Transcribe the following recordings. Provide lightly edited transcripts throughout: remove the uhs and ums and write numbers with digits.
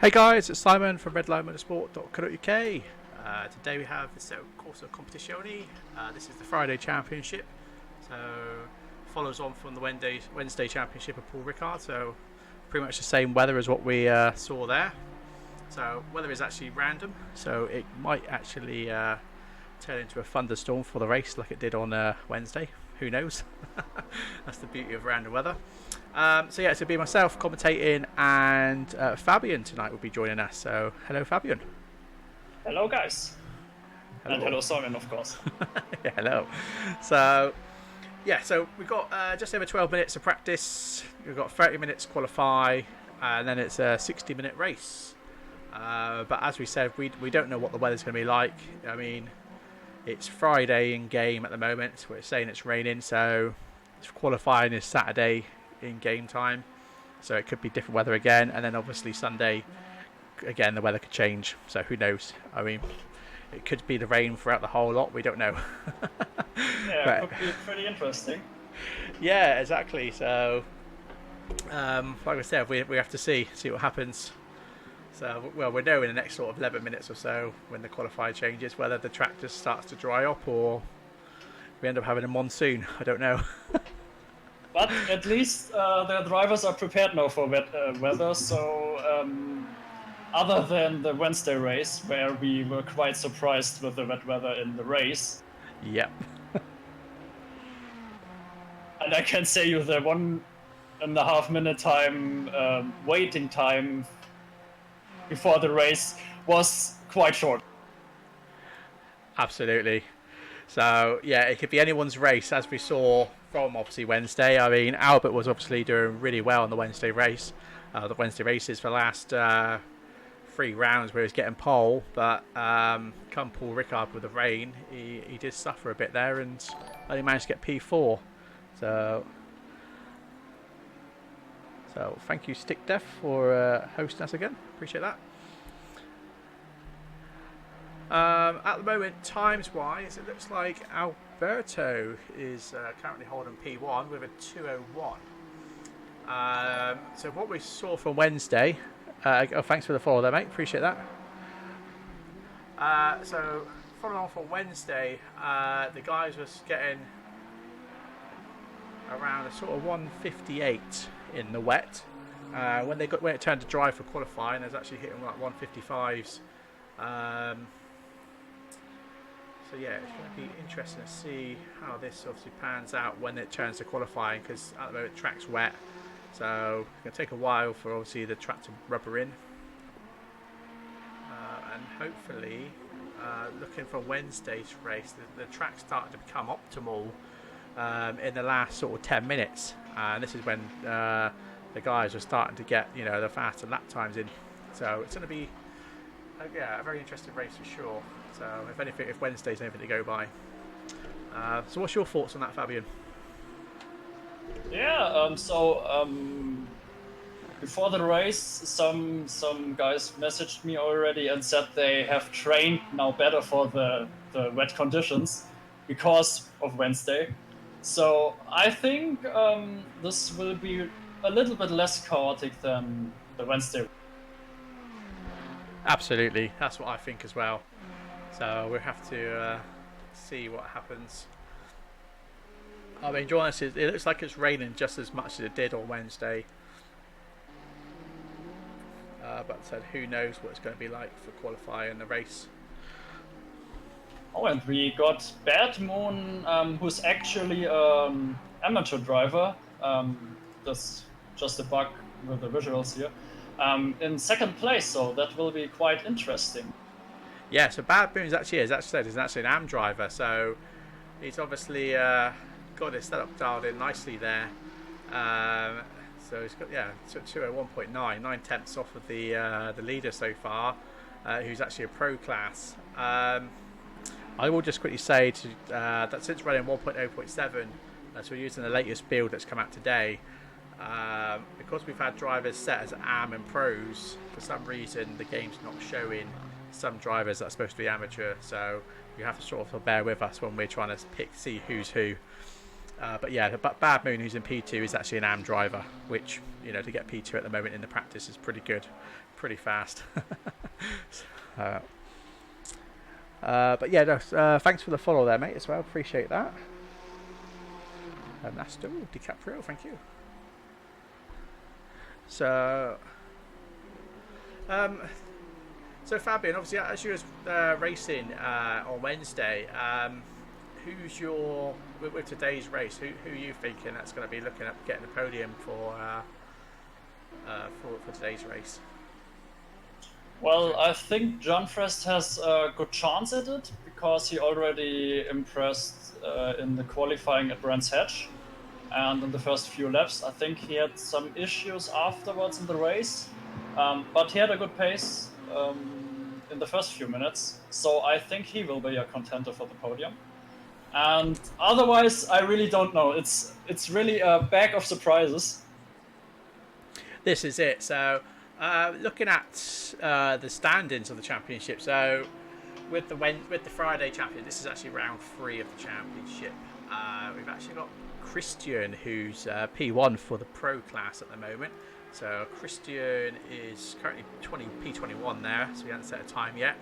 Hey guys, it's Simon from redlinemotorsport.co.uk. Today we have the Corsa Competizione. This is the Friday Championship, so follows on from the Wednesday Championship of Paul Ricard. So pretty much the same weather as what we saw there. So weather is actually random, so it might actually turn into a thunderstorm for the race like it did on Wednesday. Who knows? That's the beauty of random weather. So yeah, it'll be myself commentating, and Fabian tonight will be joining us. So hello, Fabian. Hello, guys. Hello. And hello, Simon, of course. Yeah, hello. So yeah, so we've got just over 12 minutes of practice. We've got 30 minutes to qualify, and then it's a 60-minute race. But as we said, we don't know what the weather's going to be like. I mean, it's Friday in game at the moment. We're saying it's raining, so qualifying is Saturday in game time, so it could be different weather again. And then obviously Sunday, again, the weather could change. So who knows? I mean, it could be the rain throughout the whole lot. We don't know. Yeah, it could be pretty interesting. Yeah, exactly. So, like I said, we have to see what happens. So, well, we know in the next sort of 11 minutes or so when the qualifier changes whether the track just starts to dry up or we end up having a monsoon. I don't know. But at least the drivers are prepared now for weather. So, other than the Wednesday race, where we were quite surprised with the wet weather in the race. Yep. And I can say you the 1.5 minute waiting time before the race was quite short. Absolutely. So yeah, it could be anyone's race, as we saw from obviously Wednesday. I mean, Albert was obviously doing really well on the Wednesday race. The Wednesday races for the last 3 rounds where he was getting pole, but come Paul Ricard with the rain, he did suffer a bit there and only managed to get P4. So thank you, Stick Def, for hosting us again. Appreciate that. At the moment, times-wise, it looks like Alberto is currently holding P1 with a 2:01. So what we saw from Wednesday... thanks for the follow there, mate. Appreciate that. So following on from Wednesday, the guys was getting around a sort of 158 in the wet. When it turned to dry for qualifying, there's actually hitting like 155s. So yeah, it's going to be interesting to see how this obviously pans out when it turns to qualifying, because at the moment the track's wet, so it's going to take a while for obviously the track to rubber in. And hopefully, looking for Wednesday's race, the track's starting to become optimal in the last sort of 10 minutes. And this is when the guys are starting to get, the faster lap times in. So it's going to be a very interesting race for sure. So if Wednesday's anything to go by. So what's your thoughts on that, Fabian? Yeah, before the race, some guys messaged me already and said they have trained now better for the wet conditions because of Wednesday. So I think this will be a little bit less chaotic than the Wednesday. Absolutely, that's what I think as well. So we'll have to see what happens. I mean, to be honest, it looks like it's raining just as much as it did on Wednesday. But said, who knows what it's going to be like for qualifying the race. Oh, and we got Bad Moon, who's actually amateur driver. That's just a bug with the visuals here. In second place, so that will be quite interesting. Yeah, so Bad Moon is actually an AM driver, so he's obviously got his setup dialed in nicely there. So he's got 201.9, 9/10 off of the leader so far, who's actually a pro class. I will just quickly say that since running 1.0.7, so we're using the latest build that's come out today. Because we've had drivers set as AM and pros, for some reason the game's not showing some drivers that are supposed to be amateur, so you have to sort of bear with us when we're trying to see who's who. But yeah, Bad Moon, who's in P2, is actually an AM driver, which, to get P2 at the moment in the practice is pretty good, pretty fast. But yeah, no, thanks for the follow there, mate, as well. Appreciate that. That's still DiCaprio, thank you. So Fabian, obviously, as you was racing on Wednesday, who's with today's race? Who are you thinking that's going to be looking at getting the podium for today's race? Well, I think John Frest has a good chance at it because he already impressed in the qualifying at Brands Hatch and in the first few laps. I think he had some issues afterwards in the race, but he had a good pace in the first few minutes. So I think he will be a contender for the podium. And otherwise, I really don't know. It's really a bag of surprises. This is it. So, looking at the standings of the championship. So, with the Friday champion, this is actually round 3 of the championship. We've actually got Christian, who's P1 for the pro class at the moment. So Christian is currently P21 there, so we haven't set a time yet.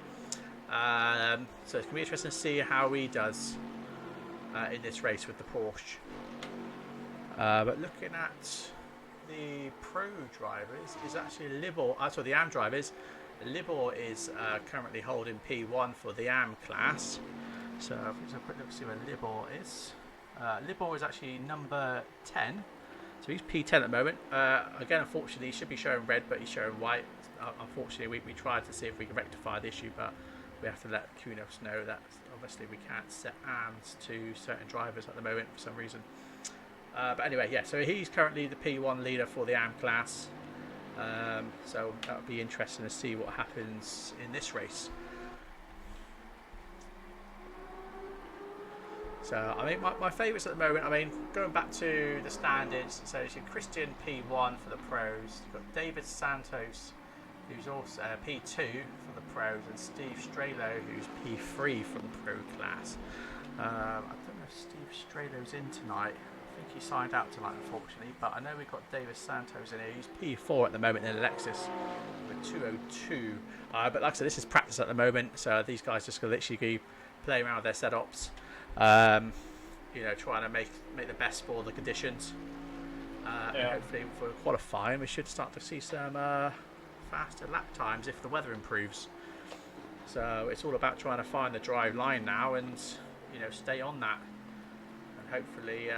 So it's going to be interesting to see how he does in this race with the Porsche. But looking at the pro drivers, is actually the AM drivers. Libor is currently holding P1 for the AM class. So if we just a quick look to see where Libor is. Libor is actually number 10. So he's P10 at the moment. Again, unfortunately, he should be showing red, but he's showing white. Unfortunately, we tried to see if we can rectify the issue, but we have to let Kunos know that obviously we can't set AMs to certain drivers at the moment for some reason. But anyway, yeah, so he's currently the P1 leader for the AM class. So that'll be interesting to see what happens in this race. So, I mean, my favourites at the moment, I mean, going back to the standards, so you've Christian P1 for the pros, you've got David Santos, who's also P2 for the pros, and Steve Strelo, who's P3 for the pro class. I don't know if Steve Strelo's in tonight. I think he signed out tonight, unfortunately, but I know we've got David Santos in here. He's P4 at the moment in a Lexus with 202. But like I said, this is practice at the moment, so these guys just going to literally be playing around with their setups. Trying to make the best for the conditions. And hopefully for qualifying, we should start to see some faster lap times if the weather improves. So it's all about trying to find the drive line now and stay on that, and hopefully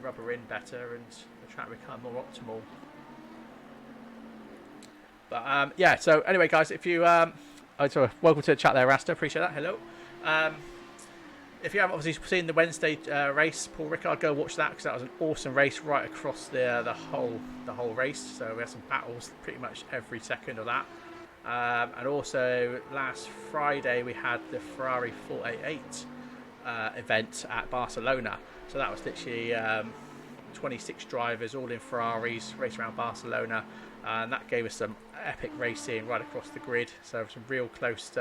rubber in better and the track become more optimal. But so anyway, guys, if you welcome to the chat there, Rasta. Appreciate that. Hello. If you haven't obviously seen the Wednesday race, Paul Ricard, go watch that because that was an awesome race right across the whole race. So we had some battles pretty much every second of that. And also last Friday we had the Ferrari 488 event at Barcelona. So that was literally 26 drivers all in Ferraris race around Barcelona, and that gave us some epic racing right across the grid. So some real close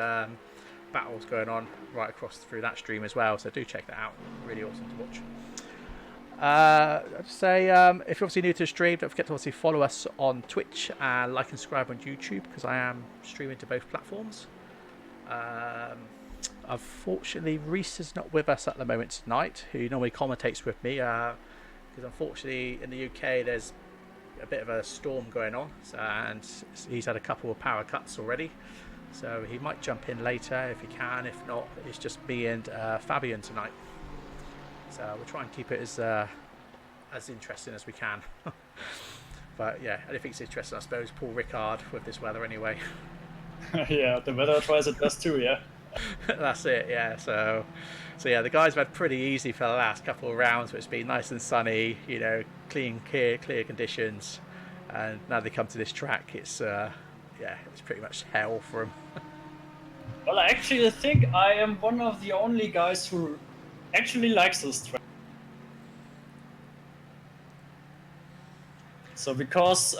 battles going on right across through that stream as well, so do check that out. Really awesome to watch. I'd say if you're obviously new to the stream, don't forget to obviously follow us on Twitch and like and subscribe on YouTube because I am streaming to both platforms. Unfortunately, Reese is not with us at the moment tonight, who normally commentates with me, because unfortunately in the UK there's a bit of a storm going on, and he's had a couple of power cuts already. So he might jump in later if he can. If not, it's just me and Fabian tonight. So we'll try and keep it as interesting as we can. But yeah, anything's interesting, I suppose. Paul Ricard with this weather anyway. Yeah, the weather tries its best too, yeah. That's it, yeah. So yeah, the guys have had pretty easy for the last couple of rounds, but it's been nice and sunny, clean, clear conditions. And now they come to this track, it's pretty much hell for them. Well, I actually think I am one of the only guys who actually likes this track. So because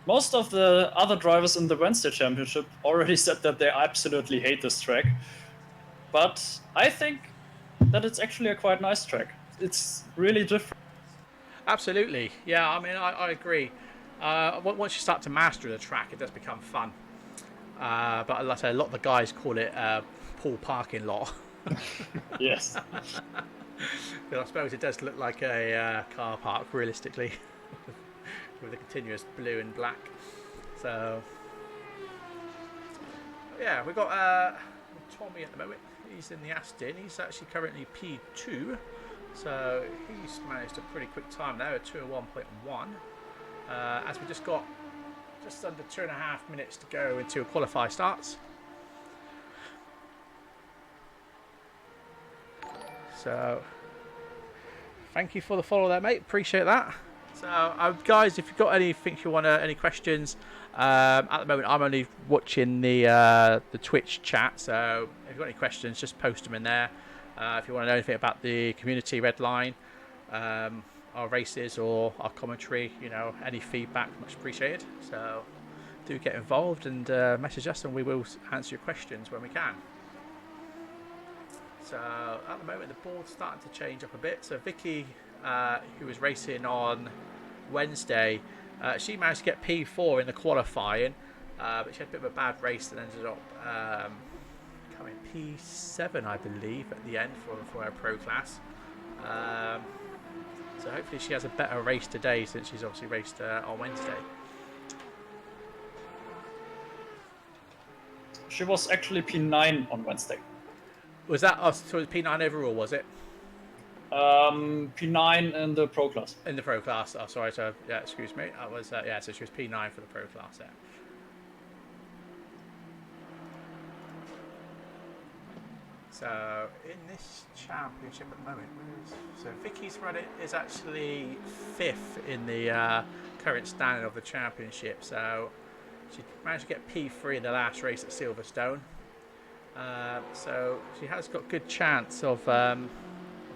most of the other drivers in the Wednesday Championship already said that they absolutely hate this track. But I think that it's actually a quite nice track. it's really different. Absolutely, yeah. I mean, I agree. Once you start to master the track, it does become fun. But like I say, a lot of the guys call it pool parking lot. Yes. But I suppose it does look like a car park, realistically, with a continuous blue and black. So, yeah, we've got Tommy at the moment. He's in the Aston. He's actually currently P2. So he's managed a pretty quick time now, a 2:01.1. As we just got just under 2.5 minutes to go until qualify starts. So thank you for the follow there, mate. Appreciate that. So guys, if you've got anything you want any questions, at the moment I'm only watching the Twitch chat. So if you've got any questions, just post them in there. If you want to know anything about the community red line, our races or our commentary, any feedback, much appreciated. So do get involved and message us, and we will answer your questions when we can. So at the moment the board's starting to change up a bit. So Vicky, who was racing on Wednesday, she managed to get P4 in the qualifying, but she had a bit of a bad race and ended up coming P7, I believe, at the end for her pro class. So hopefully she has a better race today, since she's obviously raced on Wednesday. She was actually P9 on Wednesday. Was that us? So it was P9 overall, was it? P9 in the pro class. In the pro class. Oh, sorry. So yeah, excuse me. I was yeah. So she was P9 for the pro class. Yeah. So in this championship at the moment, so Vicky's run is actually 5th in the current standing of the championship. So she managed to get P3 in the last race at Silverstone. So she has got good chance of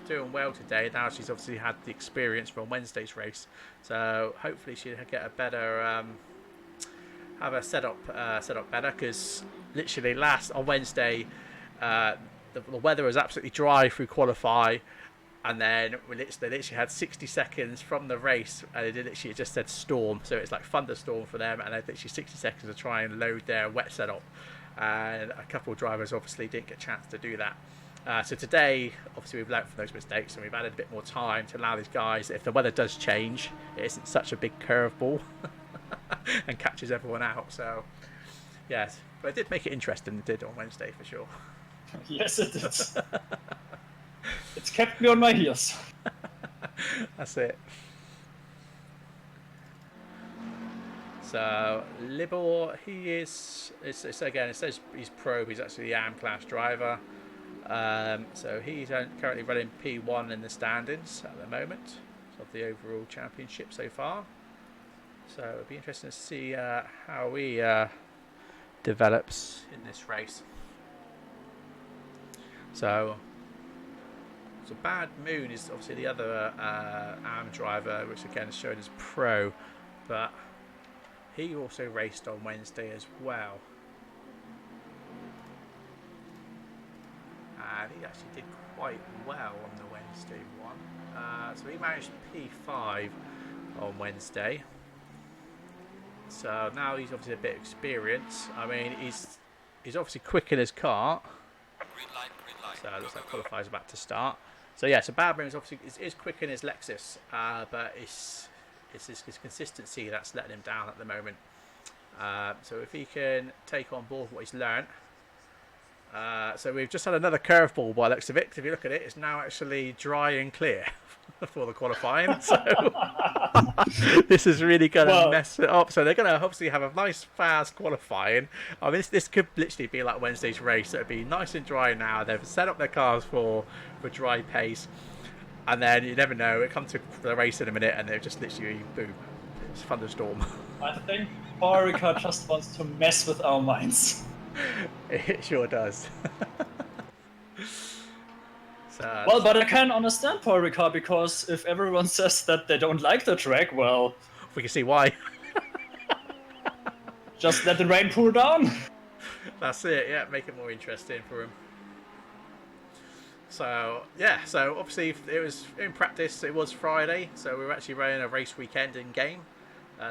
doing well today. Now she's obviously had the experience from Wednesday's race, so hopefully she'll get a better have her set up better, because literally on Wednesday the weather was absolutely dry through qualify, and then they literally had 60 seconds from the race, and it literally just said storm, so it's like thunderstorm for them, and they literally 60 seconds to try and load their wet setup. And a couple of drivers obviously didn't get a chance to do that. So today, obviously, we've learned from those mistakes, and we've added a bit more time to allow these guys, if the weather does change, it isn't such a big curveball and catches everyone out. So, yes, but it did make it interesting. It did on Wednesday for sure. Yes, it did. It's kept me on my heels. That's it. So Libor, it's again, it says he's pro, he's actually the AM class driver. So he's currently running P1 in the standings at the moment of the overall championship so far. So it'll be interesting to see how he develops in this race. So Bad Moon is obviously the other AM driver, which again is shown as pro, but he also raced on Wednesday as well. And he actually did quite well on the Wednesday one. So he managed P5 on Wednesday. So now he's obviously a bit experienced. I mean, he's obviously quick in his car. Green light, so it looks like qualifier's about to start. So yeah, so Bad Moon is obviously is quick in his Lexus, but it's his consistency that's letting him down at the moment. So if he can take on board what he's learned. So we've just had another curveball by looks of it. If you look at it, it's now actually dry and clear for the qualifying. So this is really going to mess it up. So they're going to obviously have a nice fast qualifying. I mean, this could literally be like Wednesday's race. It'll be nice and dry now. They've set up their cars for dry pace. And then you never know. It comes to the race in a minute and they're just literally, boom, it's a thunderstorm. I think Ricard just wants to mess with our minds. It sure does. Well, but I can understand Paul Ricard, because if everyone says that they don't like the track, well, we can see why. Just let the rain pour down. That's it, yeah, make it more interesting for him. So yeah, so obviously it was in practice. It was Friday, so we were actually running a race weekend in game.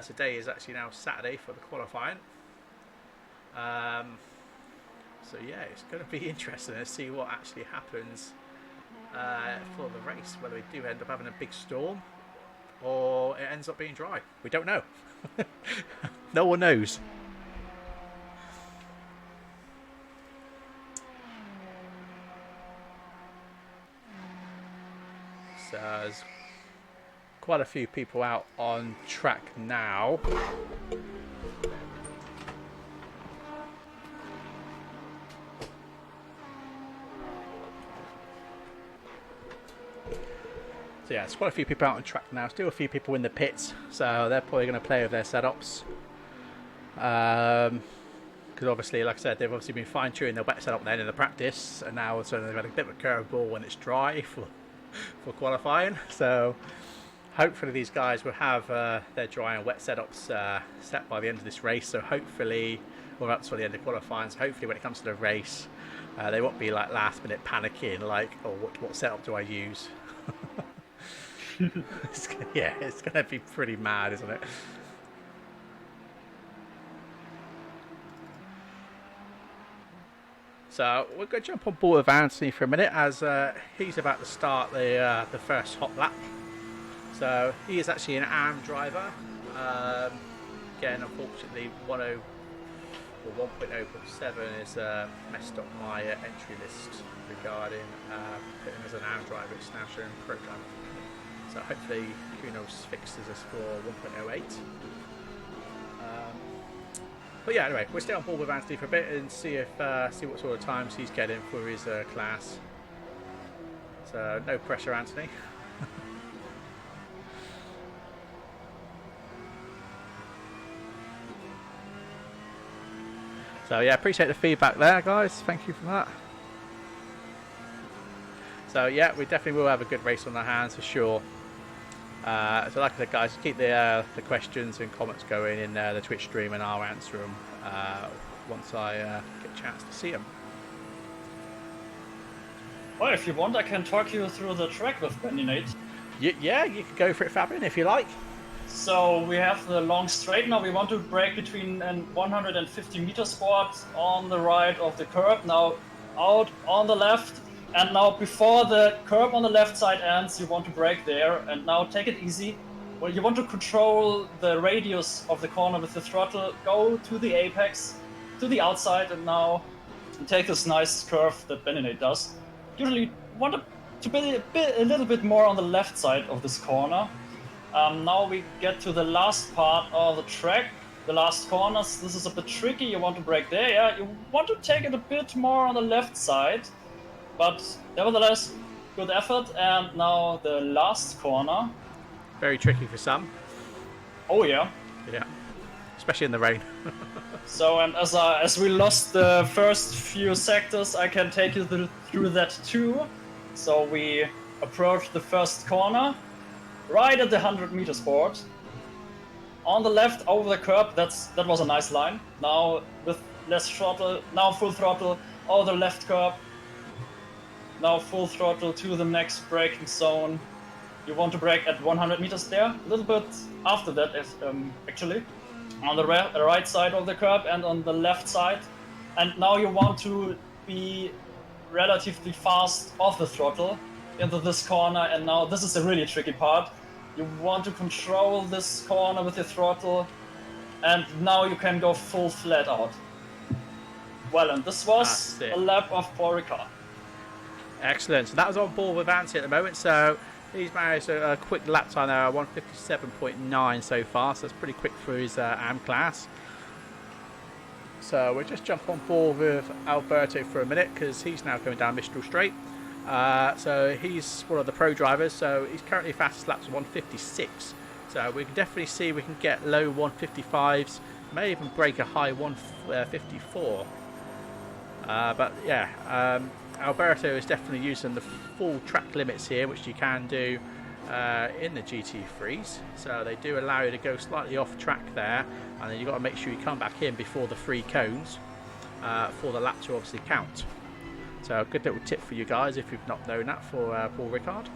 Today is actually now Saturday for the qualifying. So yeah, it's going to be interesting to see what actually happens for the race. Whether we do end up having a big storm or it ends up being dry. We don't know. No one knows. So there's quite a few people out on track now. So yeah, there's quite a few people out on track now. Still a few people in the pits, so they're probably going to play with their setups. Because obviously, like I said, they've obviously been fine-tuning their wet setup then in the practice, and now so they've had a bit of a curveball when it's dry for qualifying. So hopefully these guys will have their dry and wet setups set by the end of this race. So hopefully, or up to the end of qualifying. So hopefully, when it comes to the race, they won't be like last-minute panicking, like, "Oh, what setup do I use?" Yeah, it's going to be pretty mad, isn't it? So we're going to jump on board with Anthony for a minute as he's about to start the first hot lap. So he is actually an AM driver. Again, unfortunately, 1.0 or 1.0.7 has messed up my entry list regarding putting him as an AM driver. It's now showing program. So hopefully Kunos fixes us for 1.08. But yeah, anyway, we'll stay on board with Anthony for a bit and see what sort of times he's getting for his class. So no pressure, Anthony. So yeah, appreciate the feedback there, guys. Thank you for that. So yeah, we definitely will have a good race on our hands for sure. So like I said, guys, keep the questions and comments going in the Twitch stream, and I'll answer them once I get a chance to see them. Well, if you want, I can talk you through the track with Benny Nate. Yeah, you can go for it, Fabian, if you like. So we have the long straight now. We want to break between a 150 meter spot on the right of the curb. Now out on the left. And now before the curb on the left side ends, you want to brake there. And now take it easy. Well, you want to control the radius of the corner with the throttle. Go to the apex, to the outside, and now take this nice curve that Benny does. Usually want to be a little bit more on the left side of this corner. Now we get to the last part of the track. The last corners, this is a bit tricky. You want to brake there, yeah. You want to take it a bit more on the left side. But nevertheless, good effort. And now the last corner. Very tricky for some. Oh yeah. Yeah, especially in the rain. So, and as we lost the first few sectors, I can take you through that too. So we approach the first corner, right at the 100 meter spot. On the left, over the curb. That was a nice line. Now with less throttle, now full throttle over the left curb. Now full throttle to the next braking zone. You want to brake at 100 meters there, a little bit after that, actually. On the right side of the curb and on the left side. And now you want to be relatively fast off the throttle into this corner. And now this is a really tricky part. You want to control this corner with the throttle. And now you can go full flat out. Well, and this was a lap of Paul Ricard. Excellent. So that was on board with Anthony at the moment. So he's managed a quick lap time there, 157.9 so far. So that's pretty quick for his AM class. So we'll just jump on board with Alberto for a minute because he's now going down Mistral Straight. So he's one of the pro drivers. So he's currently fastest laps 156. So we can definitely see we can get low 155s, may even break a high 154. But yeah. Alberto is definitely using the full track limits here, which you can do in the GT3s. So they do allow you to go slightly off track there, and then you've got to make sure you come back in before the 3 cones for the lap to obviously count. So a good little tip for you guys if you've not known that for Paul Ricard.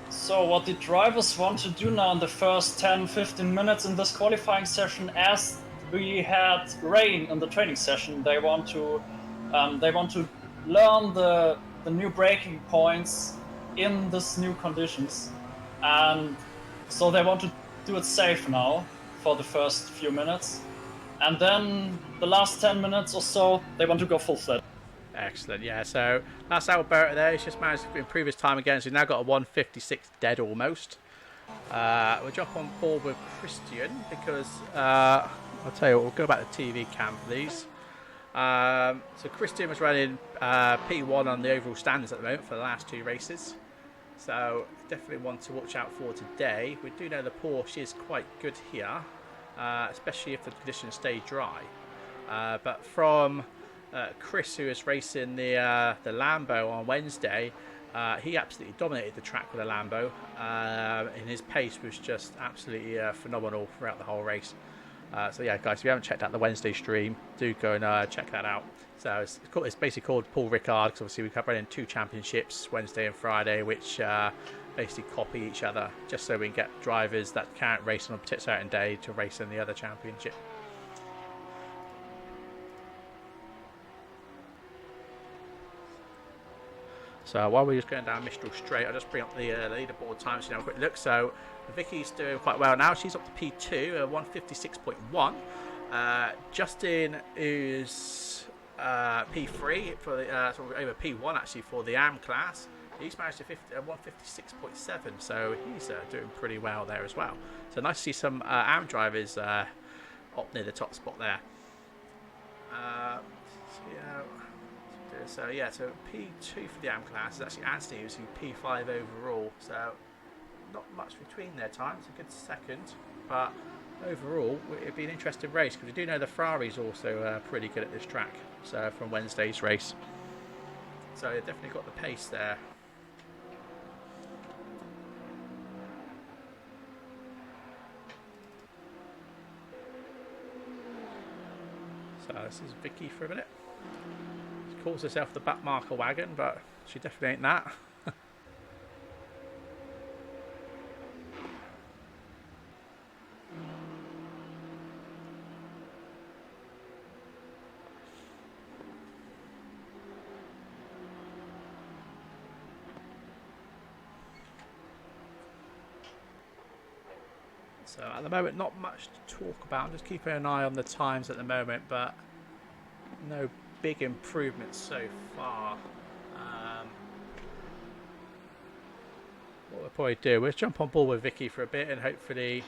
So what the drivers want to do now in the first 10-15 minutes in this qualifying session, as we had rain in the training session, they want to learn the new braking points in this new conditions, and so they want to do it safe now for the first few minutes, and then the last 10 minutes or so they want to go full flat. Excellent, yeah. So that's Alberto there. He's just managed to improve his time again. So we've now got a 1:56 dead almost. We'll jump on board with Christian because I'll tell you what, we'll go back to TV cam for these. So Christian was running P1 on the overall standards at the moment for the last 2 races. So definitely one to watch out for today. We do know the Porsche is quite good here, especially if the conditions stay dry. But from Chris, who was racing the Lambo on Wednesday, he absolutely dominated the track with a Lambo, and his pace was just absolutely phenomenal throughout the whole race. So yeah, guys, if you haven't checked out the Wednesday stream, do go and check that out. So it's basically called Paul Ricard because obviously we running 2 championships, Wednesday and Friday, which basically copy each other, just so we can get drivers that can't race on a certain day to race in the other championship. So while we're just going down Mistral Straight, I'll just bring up the leaderboard times so you have a quick look. So Vicky's doing quite well now. She's up to P2, 1:56.1. Justin is P3 for the over P1 actually for the AM class. He's managed to 1:56.7, so he's doing pretty well there as well. So nice to see some AM drivers up near the top spot there. So P2 for the AM class is actually Anthony, who's P5 overall. So not much between their times, a good second. But overall, it'd be an interesting race because we do know the Ferrari's also pretty good at this track. So from Wednesday's race, so they've definitely got the pace there. So this is Vicky for a minute. She calls herself the backmarker wagon, but she definitely ain't that. So at the moment, not much to talk about. I'm just keeping an eye on the times at the moment, but no big improvements so far. What we'll probably do, we'll jump on board with Vicky for a bit, and hopefully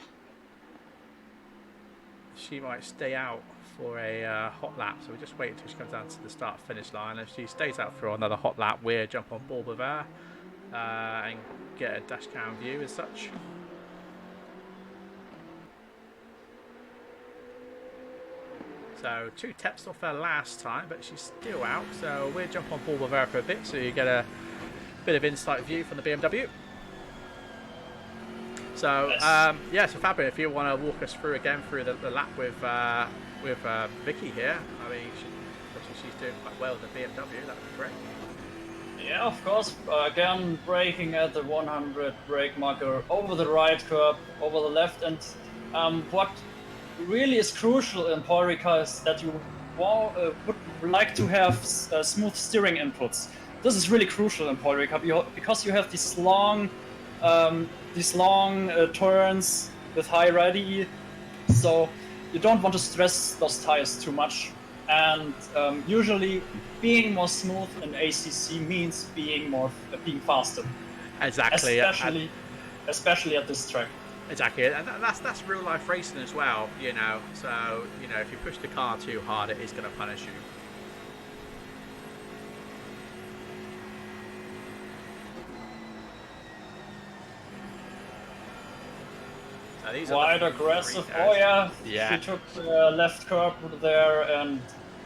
she might stay out for a hot lap. So we'll just wait until she comes down to the start-finish line. If she stays out for another hot lap, we'll jump on board with her and get a dash cam view as such. So 2 taps off her last time, but she's still out. So we'll jump on board with her for a bit, so you get a bit of insight view from the BMW. So yeah, so Fabian, if you want to walk us through again through the lap with Vicky here, I mean, she's doing quite well with the BMW. That would be great. Yeah, of course. Again, braking at the 100 brake marker over the right curb, over the left, and what really is crucial in Paul Ricard is that you would like to have smooth steering inputs. This is really crucial in Paul Ricard because you have these long turns with high radius, so you don't want to stress those tires too much. And usually, being more smooth in ACC means being faster. Exactly. Especially at this track. Exactly, and that's real life racing as well, you know. So, you know, if you push the car too hard, it is going to punish you. So these wide aggressive. Oh yeah, she took the left curb there, and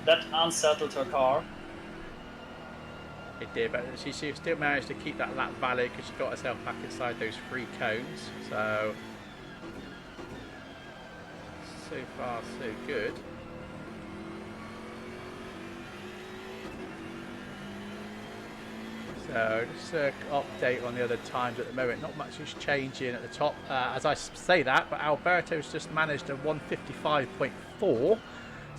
that unsettled her car. It did, but she still managed to keep that lap valid because she got herself back inside those 3 cones. So far, so good. So just an update on the other times at the moment. Not much is changing at the top. As I say that, but Alberto's just managed a 155.4.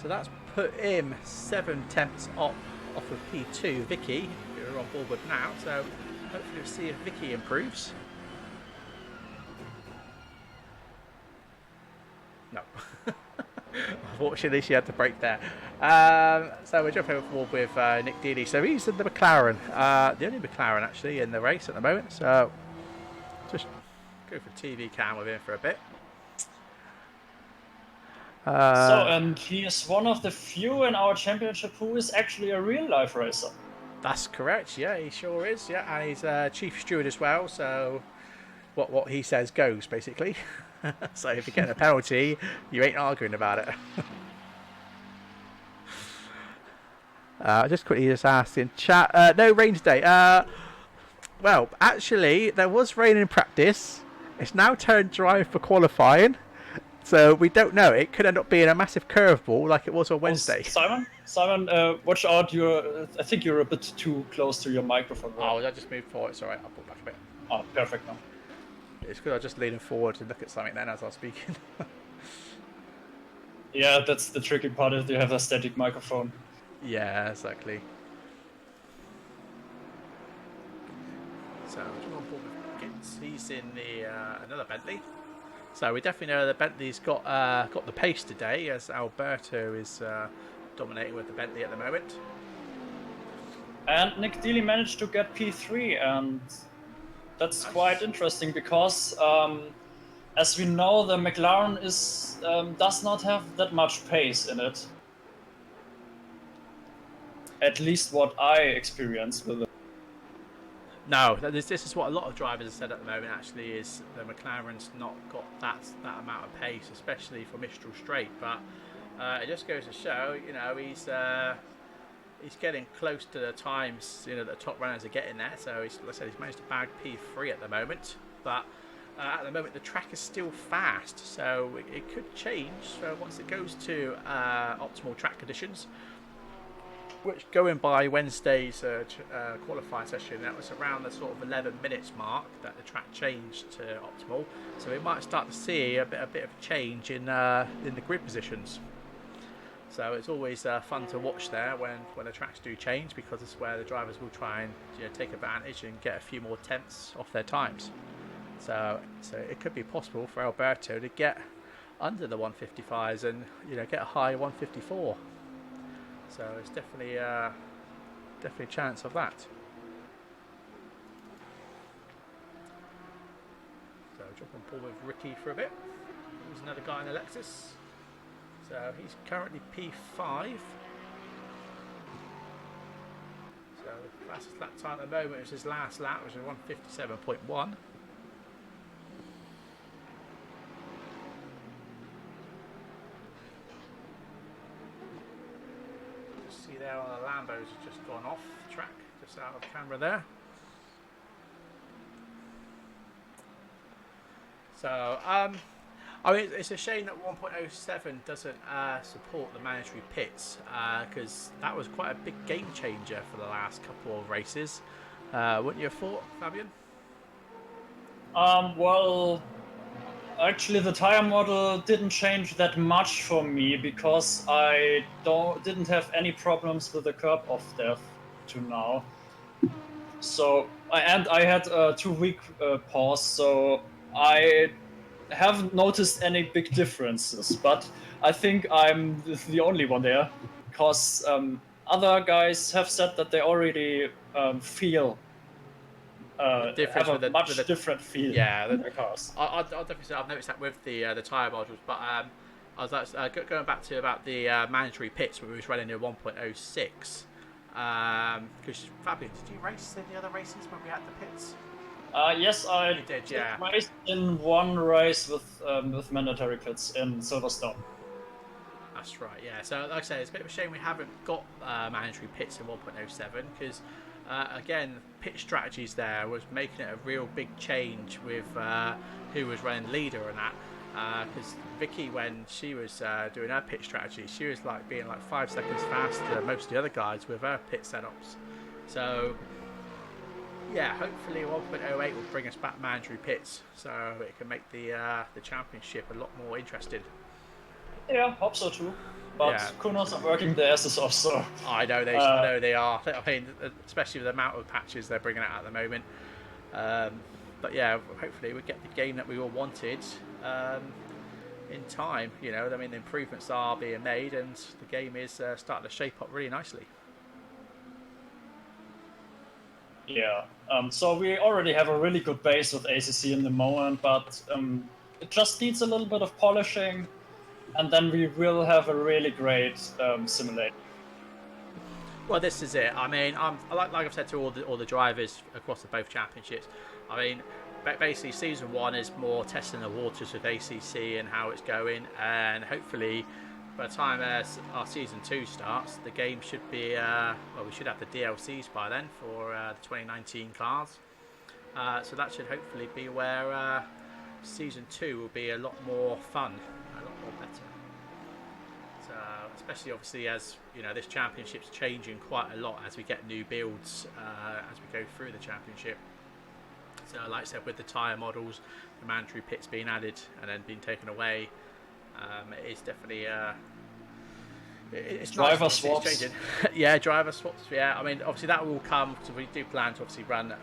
So that's put him 7 tenths off of P2, Vicky, who we're on board with now. So hopefully we'll see if Vicky improves. No. Unfortunately, she had to break there. So we're jumping forward with Nick Dealey. So he's in the McLaren, the only McLaren actually in the race at the moment. So just go for TV cam with him for a bit. And he is one of the few in our championship who is actually a real life racer. That's correct. Yeah, he sure is. Yeah, and he's chief steward as well. So what he says goes basically. So if you're getting a penalty, you ain't arguing about it. Just quickly asked in chat. No rain today. Well, actually, there was rain in practice. It's now turned dry for qualifying. So we don't know. It could end up being a massive curveball like it was on Wednesday. Simon, watch out. I think you're a bit too close to your microphone. Right? Oh, I just moved forward. It's all right. I'll put back a bit. Oh, perfect now. It's because I was just leaning forward to look at something then as I was speaking. Yeah, that's the tricky part if you have a static microphone. Yeah, exactly. So he's in the another Bentley. So we definitely know that Bentley's got the pace today, as Alberto is dominating with the Bentley at the moment. And Nick Dealey managed to get P3, and that's quite interesting because, as we know, the McLaren does not have that much pace in it. At least what I experienced with it. No, this is what a lot of drivers have said at the moment. Actually, is the McLaren's not got that amount of pace, especially for Mistral Straight. But it just goes to show, he's getting close to the times, the top runners are getting there. So he's managed to bag P3 at the moment. But at the moment, the track is still fast, so it could change. So once it goes to optimal track conditions, which going by Wednesday's qualifying session, that was around the sort of 11 minutes mark that the track changed to optimal. So we might start to see a bit of change in the grid positions. So it's always fun to watch there when the tracks do change, because it's where the drivers will try and take advantage and get a few more tenths off their times. So it could be possible for Alberto to get under the 155s and get a high 154. So it's definitely a chance of that. So jump on board with Ricky for a bit. There's another guy in the Lexus. So he's currently P5. So the fastest lap time at the moment is his last lap, which is 157.1. There on the Lambos has just gone off track, just out of camera there. So I mean, it's a shame that 1.07 doesn't support the mandatory pits, because that was quite a big game changer for the last couple of races. Wouldn't you have thought, Fabian? Well, actually, the tire model didn't change that much for me because I didn't have any problems with the curb off depth to now. So I had a 2-week pause, so I haven't noticed any big differences. But I think I'm the only one there, because other guys have said that they already feel. Have a much different feel. Yeah, the cars. I'll definitely say I've noticed that with the tyre modules, but I was going back to about the mandatory pits where we was running a 1.06. Because Fabian, did you race in the other races when we had the pits? Yes, I did. Yeah, raced in one race with mandatory pits in Silverstone. That's right. Yeah. So like I say, it's a bit of a shame we haven't got mandatory pits in 1.07 because. Again, pit strategies there was making it a real big change with who was running leader and that. Because Vicky, when she was doing her pit strategy, she was being 5 seconds faster than most of the other guys with her pit setups. So Yeah, hopefully 1.08 will bring us back mandatory pits, so it can make the championship a lot more interesting. Yeah, hope so too. Yeah, But Kunos are working their asses off, so I uh, know they are. I mean, especially with the amount of patches they're bringing out at the moment. Um, but yeah, hopefully we get the game that we all wanted in time. You know, I mean, the improvements are being made, and the game is starting to shape up really nicely. yeah. So we already have a really good base with ACC in the moment, but it just needs a little bit of polishing, and then we will have a really great simulator. Well, this is it. I mean, like I've said to all the drivers across the both championships. I mean, basically, season one is more testing the waters with ACC and how it's going, and hopefully, by the time our season two starts, the game should be well, we should have the DLCs by then for the 2019 cars. So that should hopefully be where season two will be a lot more fun, a lot more better. Especially obviously as you know this championship's changing quite a lot as we get new builds as we go through the championship. So like I said, with the tyre models, the mandatory pits being added and then being taken away, it is definitely it's driver nice swaps. it's yeah, driver swaps. Yeah, I mean obviously that will come. So we do plan to obviously run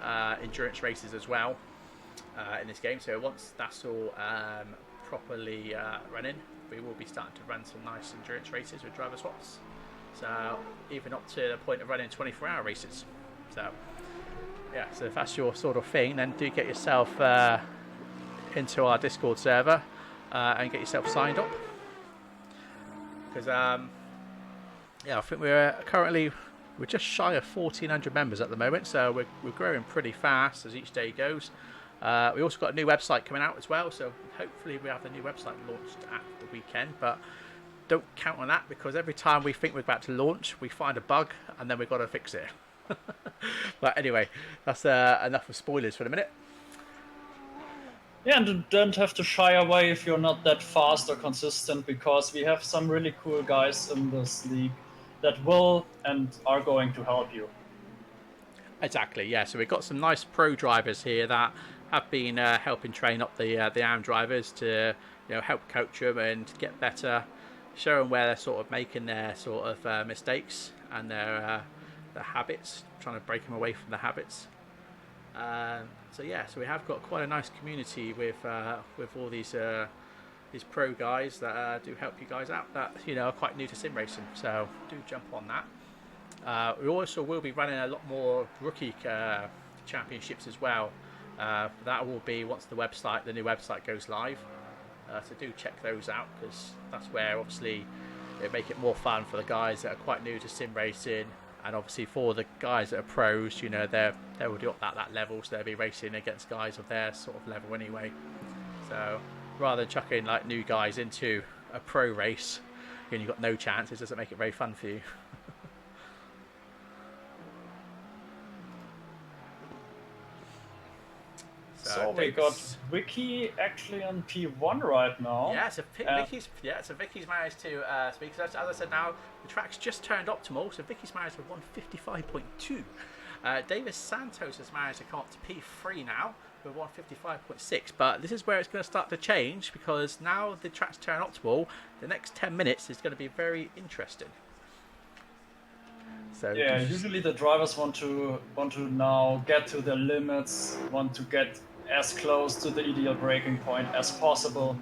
endurance races as well in this game. So once that's all properly running, we will be starting to run some nice endurance races with driver swaps. So even up to the point of running 24-hour races. So yeah, so if that's your sort of thing, then do get yourself into our Discord server and get yourself signed up. Because yeah, I think we're just shy of 1,400 members at the moment, so we're growing pretty fast as each day goes. We also got a new website coming out as well, so hopefully we have the new website launched at the weekend, but don't count on that because every time we think we're about to launch, we find a bug and then we've got to fix it. But anyway, that's enough of spoilers for the minute. Yeah, and you don't have to shy away if you're not that fast or consistent because we have some really cool guys in this league that will and are going to help you. Exactly, yeah. So we've got some nice pro drivers here that have been helping train up the AM drivers to help coach them and get better, show them where they're sort of making their sort of mistakes and their habits, trying to break them away from the habits. So yeah, so we have got quite a nice community with all these pro guys that do help you guys out that are quite new to sim racing. So do jump on that. We also will be running a lot more rookie championships as well. That will be once the new website goes live. So do check those out because that's where obviously it make it more fun for the guys that are quite new to sim racing, and obviously for the guys that are pros, they're already up at that level, so they'll be racing against guys of their sort of level anyway. So rather than chucking like new guys into a pro race, you've got no chance, it doesn't make it very fun for you. So we got Vicky actually on P1 right now. Yeah, so Vicky's managed to speak. As I said, now the track's just turned optimal, so Vicky's managed to 155.2. Davis Santos has managed to come up to P3 now with 155.6. But this is where it's going to start to change because now the track's turned optimal. The next 10 minutes is going to be very interesting. So yeah, usually the drivers want to now get to the limits, want to get as close to the ideal braking point as possible.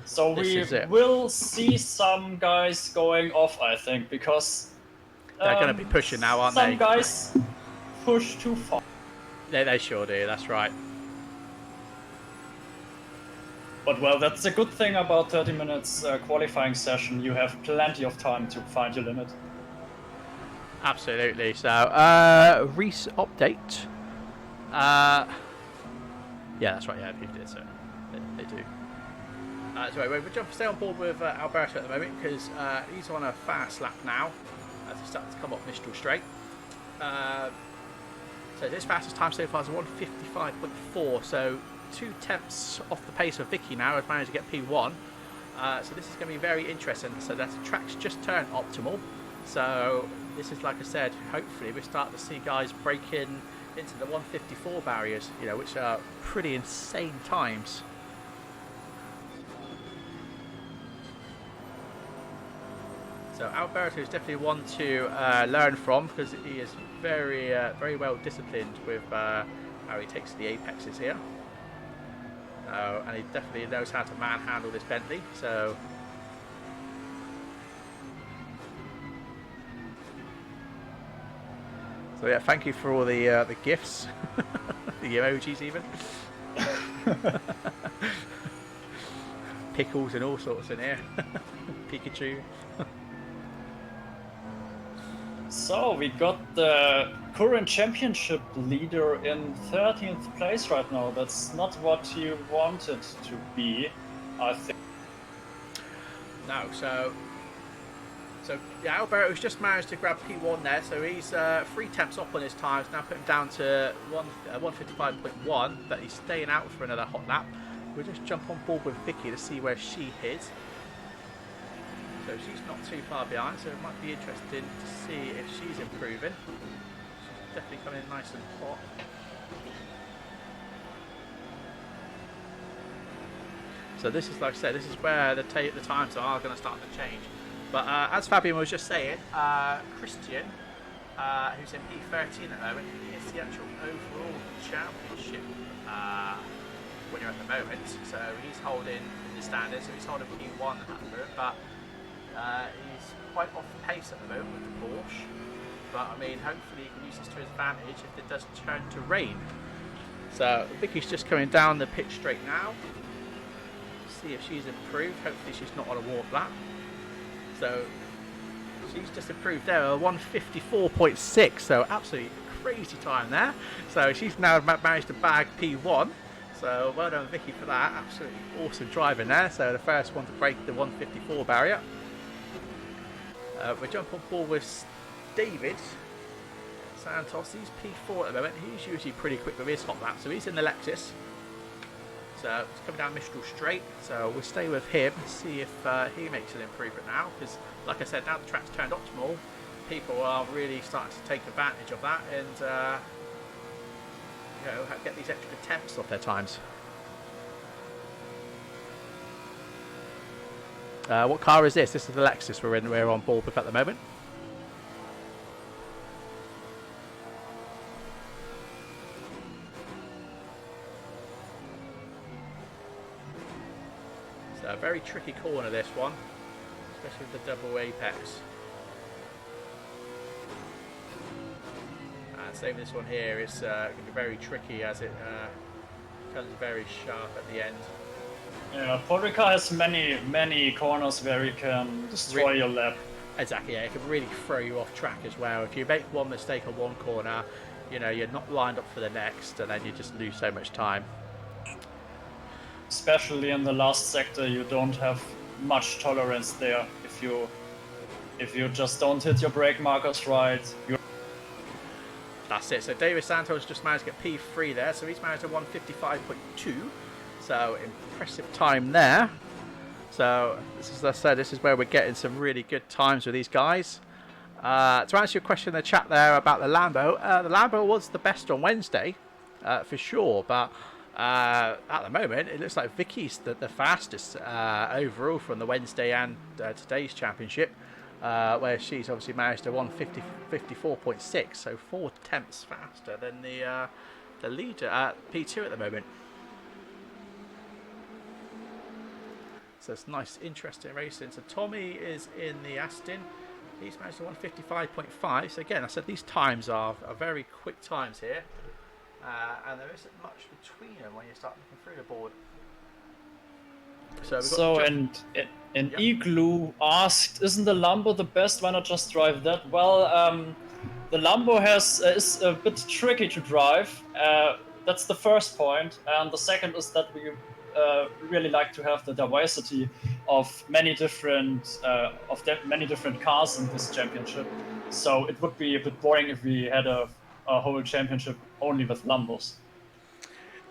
So we will see some guys going off, I think, because they're going to be pushing now, aren't they? Some guys push too far. They sure do, that's right. But well, that's a good thing about 30 minutes qualifying session. You have plenty of time to find your limit. Absolutely. So, Reese update. Yeah, that's right. Yeah, people did. So they do. So we'll stay on board with Alberto at the moment because he's on a fast lap now as he starts to come up Mistral Straight. So his fastest time so far is 155.4. So 2 tenths off the pace of Vicky now has managed to get P1. So this is going to be very interesting. So the track's just turned optimal. So this is, like I said, hopefully we start to see guys breaking into the 154 barriers, you know, which are pretty insane times. So Alberto is definitely one to learn from, because he is very well disciplined with how he takes the apexes here. And he definitely knows how to manhandle this Bentley. So yeah, thank you for all the gifts, the emojis even. Pickles and all sorts in here. Pikachu. So we got the current championship leader in 13th place right now. That's not what you wanted to be, I think. No, so yeah, Alberto's just managed to grab P1 there, so he's 3 temps up on his times, now put him down to 155.1, but he's staying out for another hot lap. We'll just jump on board with Vicky to see where she is. So she's not too far behind, so it might be interesting to see if she's improving. She's definitely coming in nice and hot. So this is, like I said, this is where the times are going to start to change. But as Fabian was just saying, Christian, who's in P13 at the moment, he is the actual overall championship winner at the moment. So he's holding the standard, so he's holding P1 at the moment, but he's quite off pace at the moment with the Porsche. But I mean, hopefully he can use this to his advantage if it does turn to rain. So Vicky's just coming down the pitch straight now. See if she's improved. Hopefully she's not on a warp lap. So she's just improved there, a 154.6, so absolutely crazy time there. So she's now managed to bag P1. So well done Vicky for that, absolutely awesome driving there. So the first one to break the 154 barrier. We jump on board with David Santos. He's P4 at the moment. He's usually pretty quick with his hot lap, so he's in the Lexus. So it's coming down Mistral Straight, so we'll stay with him, see if he makes an improvement now, because like I said, now the track's turned optimal, people are really starting to take advantage of that and you know, get these extra temps off their times. What car is this? This is the Lexus we're on board with at the moment. So a very tricky corner this one, especially with the double apex. And same with this one here, it's going to be very tricky as it becomes very sharp at the end. Yeah, Ricard has many corners where you can destroy your lap. Exactly, yeah, it can really throw you off track as well. If you make one mistake on one corner, you know, you're not lined up for the next, and then you just lose so much time. Especially in the last sector, you don't have much tolerance there. If you just don't hit your brake markers right, That's it. So David Santos just managed to get P3 there, so he's managed a 155.2. So impressive time there. So this is, as I said, this is where we're getting some really good times with these guys. To answer your question in the chat there about the Lambo was the best on Wednesday, for sure. But at the moment, it looks like Vicky's the fastest overall from the Wednesday and today's championship, where she's obviously managed a 154.6, so 4 tenths faster than the leader at P2 at the moment. So it's nice, interesting racing. So Tommy is in the Aston. He's managed to 155.5. So again, I said these times are very quick times here. And there isn't much between them when you start looking through the board. So and Igloo asked, isn't the Lambo the best? Why not just drive that? Well, the Lambo is a bit tricky to drive. That's the first point. And the second is that we really like to have the diversity of many different cars in this championship. So it would be a bit boring if we had a whole championship only with Lambos.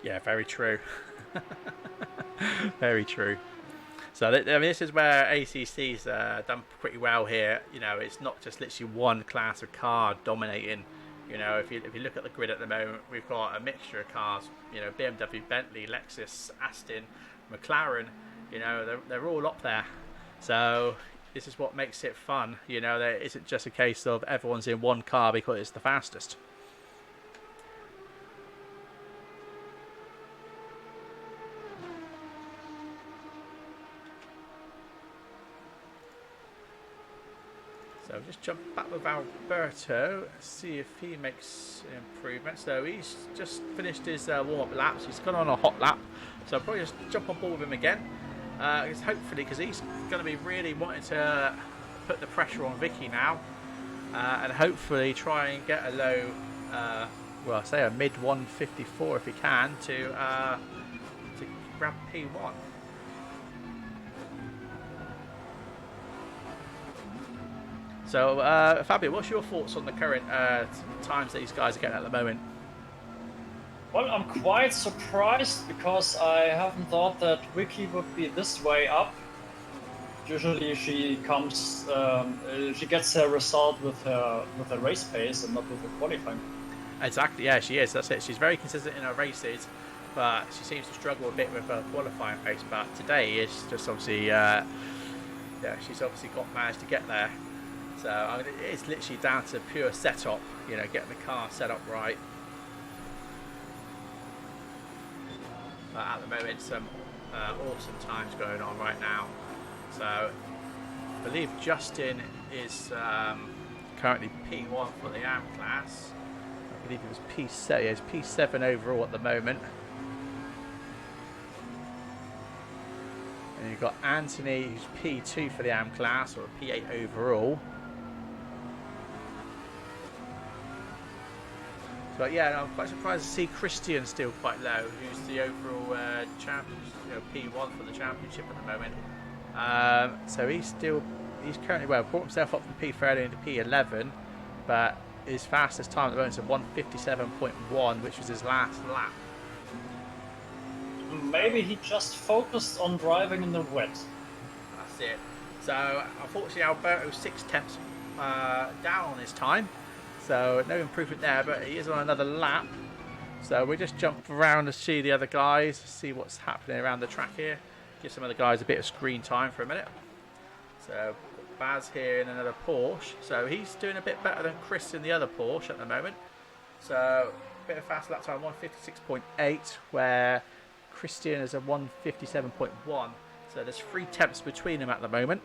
Yeah, very true. Very true. So I mean, this is where ACC's done pretty well here. You know, it's not just literally one class of car dominating You know, if you look at the grid at the moment, we've got a mixture of cars. You know, BMW, Bentley, Lexus, Aston, McLaren. You know, they're all up there. So this is what makes it fun. You know, there isn't just a case of everyone's in one car because it's the fastest. So just jump back with Alberto, see if he makes an improvement. So he's just finished his warm-up laps. He's gone on a hot lap. So I'll probably just jump on board with him again. Hopefully, because he's going to be really wanting to put the pressure on Vicky now. And hopefully try and get a low, well, say a mid 154 if he can to grab P1. So, Fabio, what's your thoughts on the current times that these guys are getting at the moment? Well, I'm quite surprised because I haven't thought that Vicky would be this way up. Usually she comes, she gets her result with her race pace and not with her qualifying. Exactly, yeah, she is. That's it. She's very consistent in her races, but she seems to struggle a bit with her qualifying pace. But today is just obviously, yeah, she's obviously managed to get there. So I mean, it's literally down to pure setup, you know, getting the car set up right. But at the moment, some awesome times going on right now. So I believe Justin is currently P1 for the AM class. I believe it was P7. Yeah, it's P7 overall at the moment. And you've got Anthony, who's P2 for the AM class, or P8 overall. But yeah, I'm quite surprised to see Christian still quite low, who's the overall champion, you know, P1 for the championship at the moment. So he's currently, well, brought himself up from P30 into P11, but his fastest time at the moment is 157.1, which was his last lap. Maybe he just focused on driving in the wet. That's it. So unfortunately, Alberto's 6 tenths down on his time. So no improvement there, but he is on another lap. So we just jump around to see the other guys, see what's happening around the track here. Give some of the guys a bit of screen time for a minute. So Baz here in another Porsche. So he's doing a bit better than Chris in the other Porsche at the moment. So a bit of fast lap time, 156.8, where Christian is a 157.1. So there's 3 tenths between them at the moment.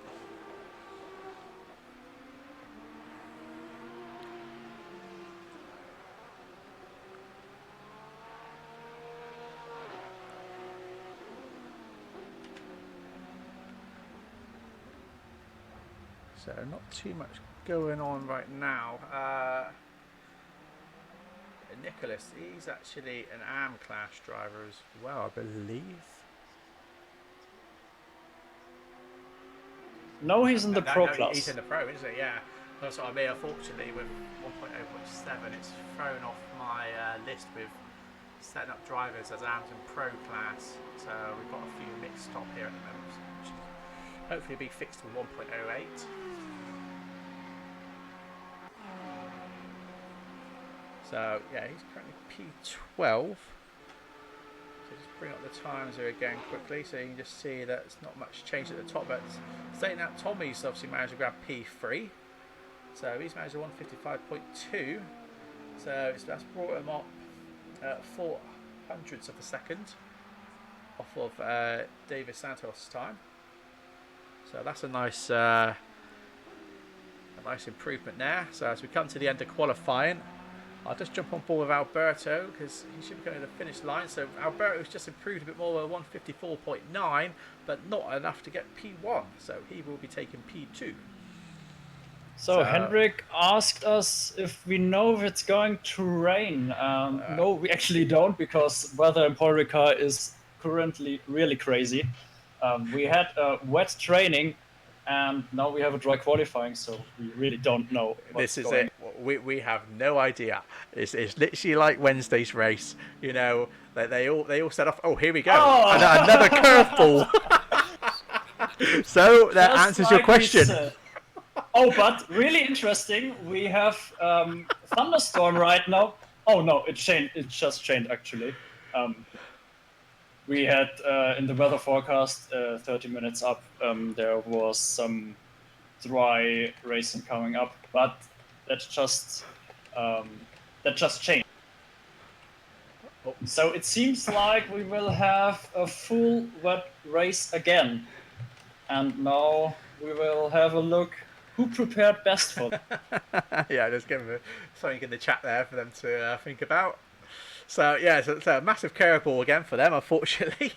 So not too much going on right now. Nicholas, he's actually an AM class driver as well, I believe. No, he's in the pro class. He's in the pro, isn't he? Yeah. That's what I mean. Unfortunately, with 1.0.7, it's thrown off my list with setting up drivers as AMs in pro class. So we've got a few mixed up here at the moment, which hopefully will be fixed with 1.08. So yeah, he's currently P12. So just bring up the times here again quickly, so you can just see that it's not much change at the top. But saying that, Tommy's obviously managed to grab P3, so he's managed a 155.2. So that's brought him up 4 hundredths of a second off of David Santos' time. So that's a nice improvement there. So as we come to the end of qualifying, I'll just jump on board with Alberto because he should be going to the finish line. So Alberto's just improved a bit more with 154.9, but not enough to get P1. So he will be taking P2. So Hendrik asked us if we know if it's going to rain. No, we actually don't, because weather in Paul Ricard is currently really crazy. We had wet training, and now we have a dry qualifying, so we really don't know. This is it. We have no idea. It's literally like Wednesday's race. You know, they all set off. Oh, here we go. Oh! Another curveball. So that Just answers like your question. Oh, but really interesting. We have thunderstorm right now. Oh no, it changed. It just changed actually. We had in the weather forecast 30 minutes up. There was some dry racing coming up, but that just changed. Oh, So it seems like we will have a full wet race again, and now we will have a look who prepared best for. yeah, just give them something in the chat there for them to think about. So yeah, so it's a massive curveball again for them, unfortunately.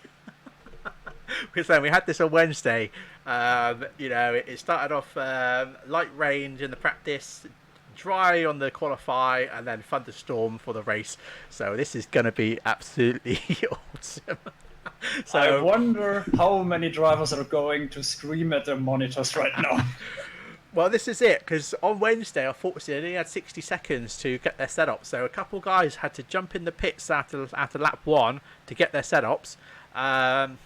Because then we had this on Wednesday. It started off light rain in the practice, dry on the qualify, and then thunderstorm for the race. So this is going to be absolutely awesome. I wonder how many drivers are going to scream at their monitors right now. Well, this is it, because on Wednesday, unfortunately, they only had 60 seconds to get their setup. So a couple of guys had to jump in the pits after lap 1 to get their setups. Just want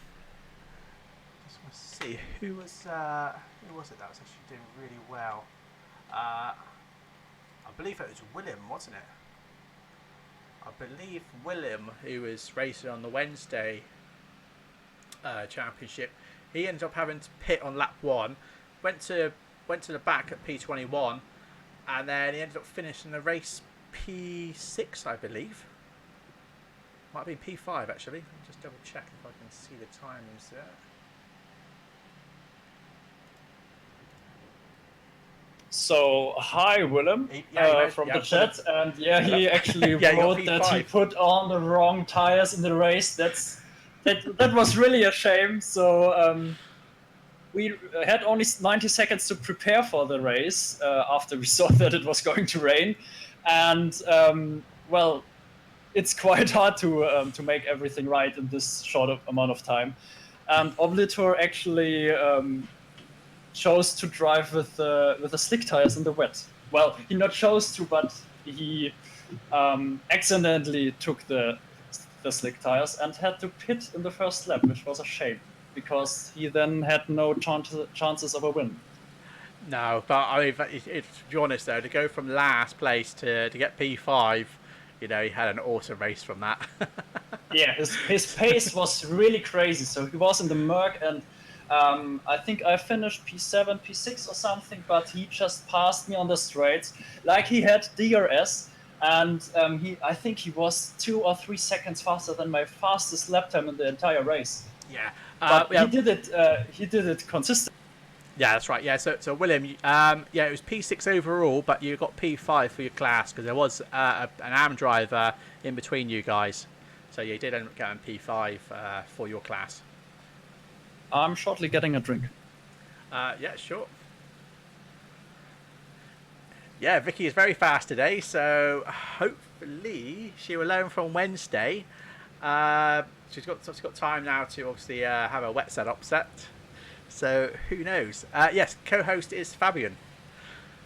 to see who was it that was actually doing really well. I believe it was William, wasn't it? I believe William, who was racing on the Wednesday championship, he ended up having to pit on lap 1, went to the back at P21, and then he ended up finishing the race P6, I believe. Might be P5 actually. I'll just double check if I can see the timings there. So hi Willem from the chat, and he actually wrote that he put on the wrong tires in the race. That was really a shame. So we had only 90 seconds to prepare for the race after we saw that it was going to rain, and well, it's quite hard to make everything right in this short amount of time. And Oblitor actually chose to drive with the slick tires in the wet. Well, he not chose to, but he accidentally took the slick tires and had to pit in the first lap, which was a shame because he then had no chances of a win. No, but I mean, to be honest though, to go from last place to get P5, he had an awesome race from that. Yeah, his pace was really crazy. So he was in the murk, and I think I finished P7, P6 or something, but he just passed me on the straights like he had DRS, and I think he was 2 or 3 seconds faster than my fastest lap time in the entire race. Yeah, but he did it consistently. Yeah, that's right. Yeah, so William, it was P6 overall, but you got P5 for your class because there was an AM driver in between you guys. So you did end up getting P5 for your class. I'm shortly getting a drink. Yeah, sure. Yeah, Vicky is very fast today, so hopefully she will learn from Wednesday. She's got time now to obviously have a wet setup set. So who knows? Yes, co-host is Fabian.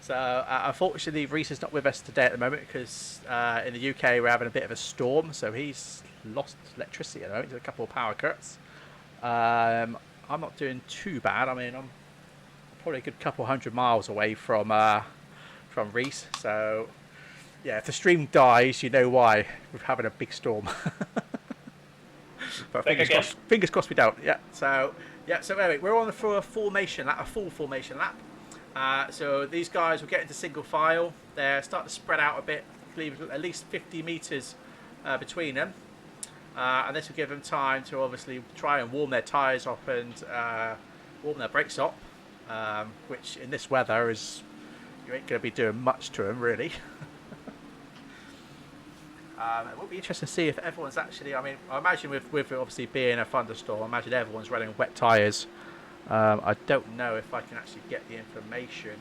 So unfortunately, Reese is not with us today at the moment because in the UK we're having a bit of a storm. So he's lost electricity at the moment. There's a couple of power cuts. I'm not doing too bad. I mean, I'm probably a good couple 100 miles away from Reese. So yeah, if the stream dies, you know why. We're having a big storm. But fingers crossed we don't. Yeah. So anyway, we're on for a full formation lap. So these guys will get into single file. They're starting to spread out a bit, leave at least 50 meters between them. And this will give them time to obviously try and warm their tyres up and warm their brakes up, which in this weather is, you ain't going to be doing much to them really. It will be interesting to see if everyone's actually, I mean, I imagine with obviously being a thunderstorm, I imagine everyone's running wet tyres. I don't know if I can actually get the information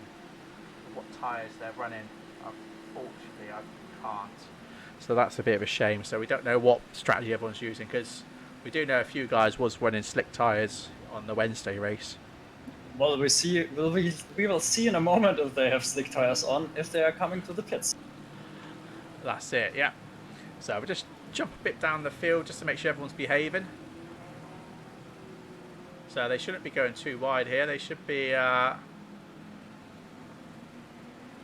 of what tyres they're running. Unfortunately, I can't. So that's a bit of a shame. So we don't know what strategy everyone's using because we do know a few guys was running slick tyres on the Wednesday race. Well, we will see in a moment if they have slick tyres on, if they are coming to the pits. That's it, yeah. So we'll just jump a bit down the field just to make sure everyone's behaving. So they shouldn't be going too wide here. They should be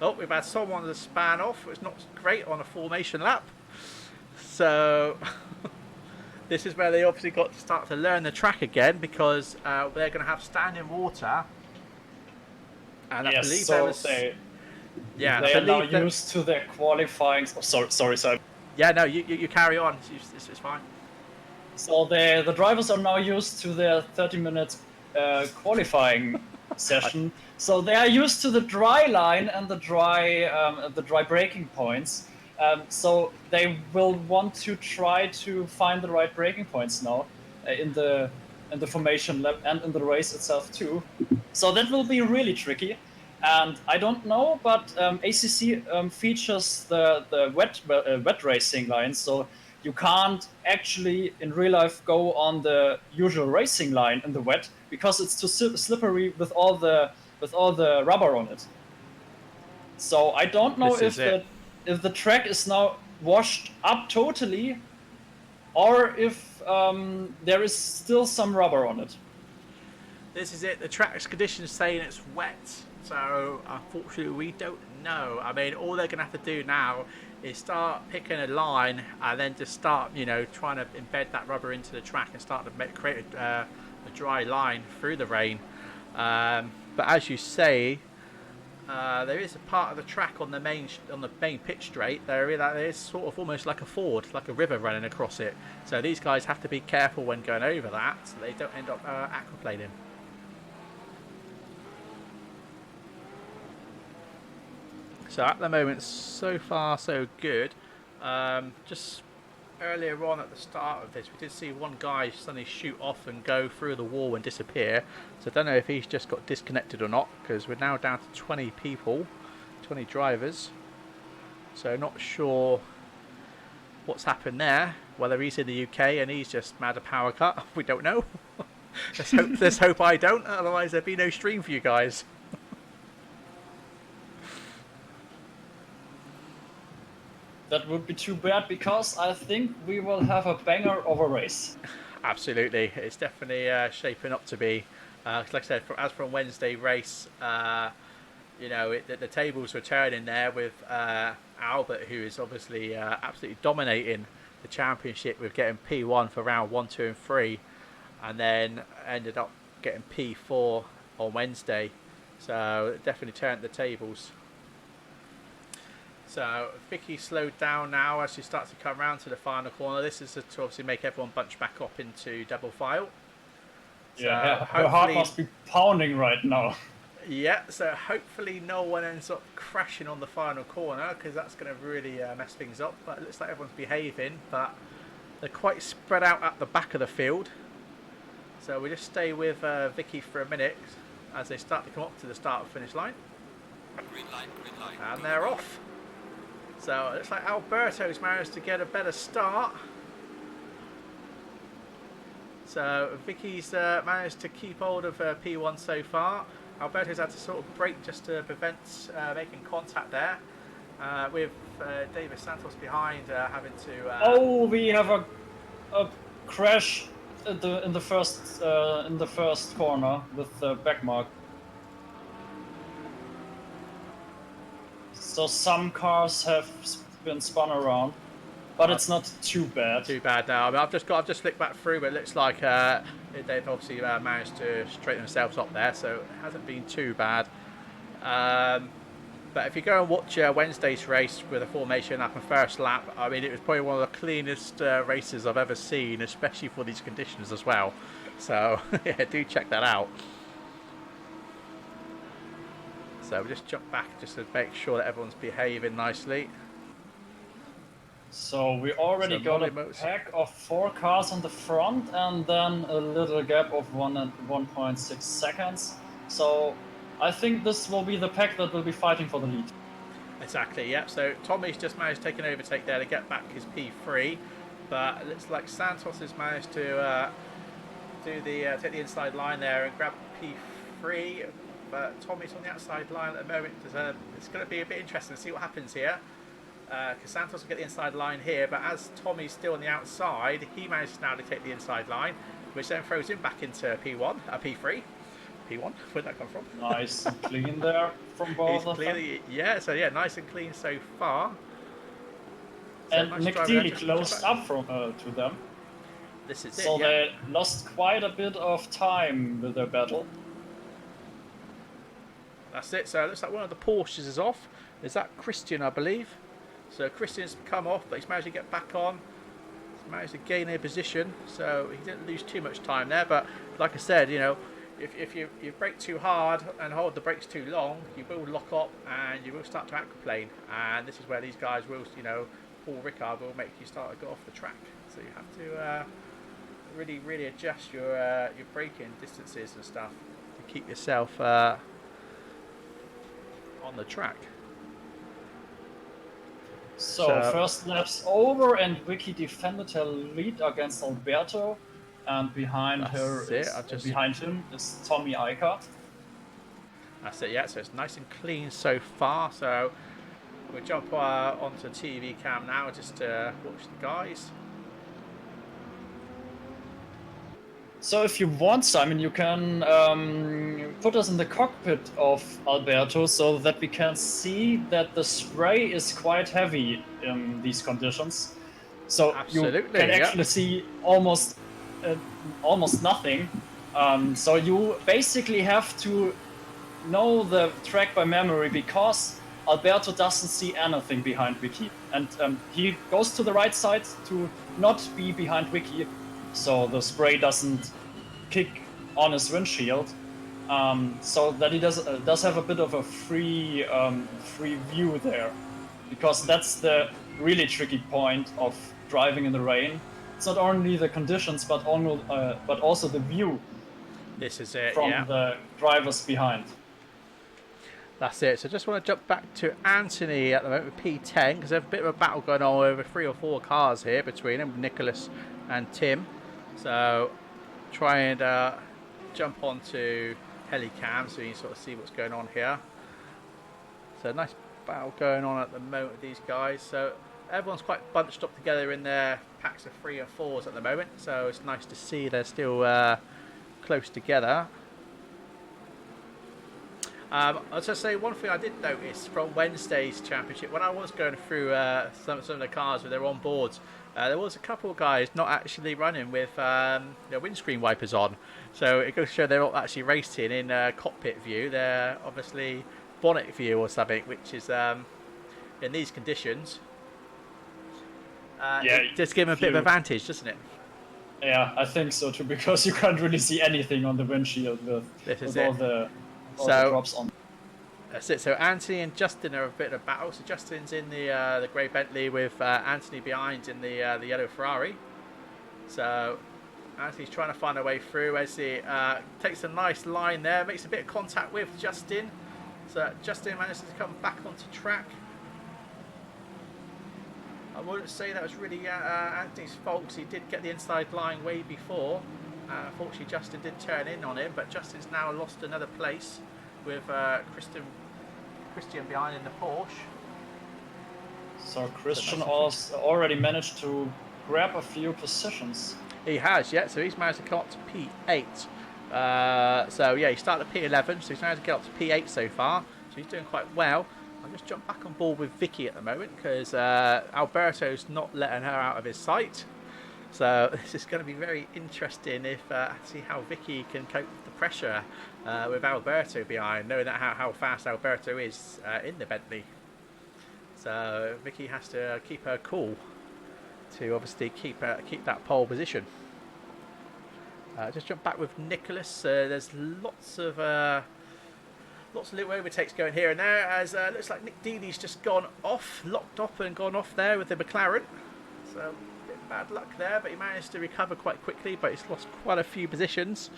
Oh, we've had someone to span off. It's not great on a formation lap. So this is where they obviously got to start to learn the track again, because they're going to have standing water. And I Yes, believe so there was... they are now used to their qualifying. Oh, sorry. Yeah, no, you carry on. It's fine. So the drivers are now used to their 30-minute qualifying session. So they are used to the dry line and the dry braking points. So they will want to try to find the right braking points now in the formation lap and in the race itself too. So that will be really tricky. And I don't know, but ACC features the wet racing line, so you can't actually in real life go on the usual racing line in the wet because it's too slippery with all the rubber on it. So I don't know if the track is now washed up totally, or if there is still some rubber on it. This is it. The track's conditions saying it's wet. So, unfortunately, we don't know. I mean, all they're going to have to do now is start picking a line and then just start, trying to embed that rubber into the track and start to create a dry line through the rain. But as you say, there is a part of the track on the main pitch straight. There is sort of almost like a ford, like a river running across it. So these guys have to be careful when going over that, so they don't end up aquaplaning. So at the moment, so far so good. Just earlier on at the start of this, we did see one guy suddenly shoot off and go through the wall and disappear. So I don't know if he's just got disconnected or not, because we're now down to 20 people, 20 drivers. So not sure what's happened there. Whether he's in the UK and he's just had a power cut, we don't know. Let's hope I don't, otherwise there'd be no stream for you guys. That would be too bad, because I think we will have a banger of a race. Absolutely, it's definitely shaping up to be. Like I said, as from Wednesday race, the tables were turning there with Albert, who is obviously absolutely dominating the championship with getting P1 for round 1, 2 and 3, and then ended up getting P4 on Wednesday. So it definitely turned the tables. So Vicky slowed down now as she starts to come round to the final corner. This is to obviously make everyone bunch back up into double file. Yeah, her heart must be pounding right now. Yeah, so hopefully no one ends up crashing on the final corner, because that's going to really mess things up. But it looks like everyone's behaving, but they're quite spread out at the back of the field. So we just stay with Vicky for a minute as they start to come up to the start and finish line. Green line. And they're off. So it looks like Alberto's managed to get a better start. So Vicky's managed to keep hold of P1 so far. Alberto's had to sort of brake just to prevent making contact there, with David Santos behind having to... we have a crash in the first corner with the back mark. So some cars have been spun around, but it's not too bad. Too bad now. I mean, I've just flicked back through, but it looks like they've obviously managed to straighten themselves up there, so it hasn't been too bad. But if you go and watch Wednesday's race with a formation lap and first lap, I mean, it was probably one of the cleanest races I've ever seen, especially for these conditions as well. So yeah, do check that out. So we just jump back just to make sure that everyone's behaving nicely. So we already got a pack of 4 cars on the front, and then a little gap of 1.6 seconds. So I think this will be the pack that will be fighting for the lead. Exactly, yep. So Tommy's just managed to take an overtake there to get back his P3, but it looks like Santos has managed to take the inside line there and grab P3. But Tommy's on the outside line at the moment. It's going to be a bit interesting to see what happens here, because Santos will get the inside line here, but as Tommy's still on the outside, he manages now to take the inside line, which then throws him back into P1, P3. P1. Where'd that come from? Nice and clean there from He's both of them. clearly, yeah, so yeah, nice and clean so far. So And nice Nick driving there, Dealey just closed back. up from to them. This is So it, yeah. they lost quite a bit of time with their battle. That's it. So it looks like one of the Porsches is off. Is that Christian, I believe? So Christian's come off, but he's managed to get back on. He's managed to gain a position, so he didn't lose too much time there. But like I said, you know, if you brake too hard and hold the brakes too long, you will lock up and you will start to aquaplane. And this is where these guys will, you know, Paul Ricard will make you start to go off the track. So you have to really adjust your braking distances and stuff to keep yourself on the track. So first lap's over, and Vicky defended her lead against Alberto, and behind him is Tommy Iker. That's it, yeah. So it's nice and clean so far. So we'll jump onto TV cam now just to watch the guys. So if you want, Simon, you can put us in the cockpit of Alberto so that we can see that the spray is quite heavy in these conditions. So absolutely, you can actually see almost nothing. So you basically have to know the track by memory, because Alberto doesn't see anything behind Vicky. And he goes to the right side to not be behind Vicky, so the spray doesn't kick on his windshield, so that he does have a bit of a free view there, because that's the really tricky point of driving in the rain. It's not only the conditions, but also the view. This is it from the drivers behind. That's it. So just want to jump back to Anthony at the moment with P10, because there's a bit of a battle going on over 3 or 4 cars here between them, Nicholas and Tim. So try and jump onto Helicam so you can sort of see what's going on here. So nice battle going on at the moment with these guys. So everyone's quite bunched up together in their packs of 3 or 4s at the moment. So it's nice to see they're still close together. I was just say one thing I did notice from Wednesday's championship, when I was going through some of the cars with their onboards, there was a couple of guys not actually running with their windscreen wipers on. So it goes to show they're not actually racing in cockpit view. They're obviously bonnet view or something, which is in these conditions. It just give them a bit of advantage, doesn't it? Yeah, I think so too, because you can't really see anything on the windshield with all the drops on. That's it. So Anthony and Justin are a bit of a battle. So Justin's in the grey Bentley with Anthony behind in the yellow Ferrari. So Anthony's trying to find a way through as he takes a nice line there, makes a bit of contact with Justin. So Justin manages to come back onto track. I wouldn't say that was really Anthony's fault, because he did get the inside line way before. Unfortunately, Justin did turn in on him, but Justin's now lost another place with Christian behind in the Porsche. So Christian also already managed to grab a few positions. He has, yeah. So he's managed to come up to P8. So yeah, he started at P11, so he's managed to get up to P8 so far. So he's doing quite well. I'll just jump back on board with Vicky at the moment, because Alberto's not letting her out of his sight. So this is going to be very interesting if see how Vicky can cope with the pressure with Alberto behind, knowing that how fast Alberto is in the Bentley. So Vicky has to keep her cool to obviously keep that pole position. Just jump back with Nicholas. There's lots of little overtakes going here and there, as looks like Nick Dealey's just gone off, locked up and gone off there with the McLaren. So a bit bad luck there, but he managed to recover quite quickly, but he's lost quite a few positions.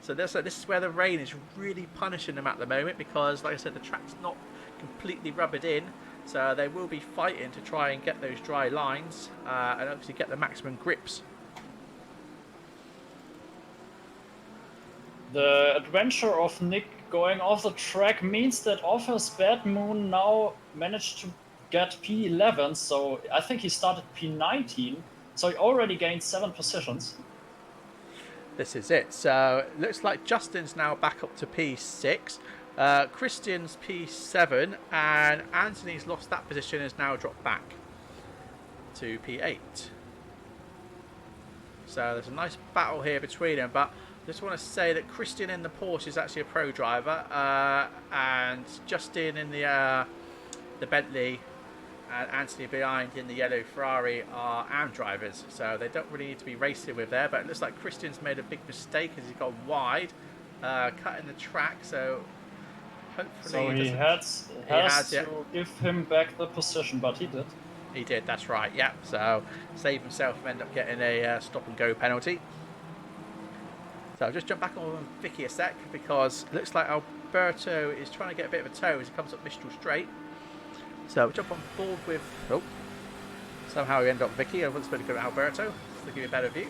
So this is where the rain is really punishing them at the moment, because like I said, the track's not completely rubbered in, so they will be fighting to try and get those dry lines and obviously get the maximum grips. The adventure of Nick going off the track means that Offer's Bad Moon now managed to get P11, so I think he started P19, so he already gained 7 positions. This is it. So it looks like Justin's now back up to P6. Christian's P7, and Anthony's lost that position, has now dropped back to P8. So there's a nice battle here between them, but I just want to say that Christian in the Porsche is actually a pro driver, and Justin in the Bentley and Anthony behind in the yellow Ferrari are AM drivers, so they don't really need to be racing with there. But it looks like Christian's made a big mistake as he's gone wide, cutting the track, so hopefully So he has to give him back the position, but he did. He did, that's right, yeah. So save himself and end up getting a stop and go penalty. So I'll just jump back on Vicky a sec, because it looks like Alberto is trying to get a bit of a tow as he comes up Mistral Straight. So we'll jump on board with... Oh, somehow we end up Vicky. I wasn't supposed to go to Alberto to give you a better view.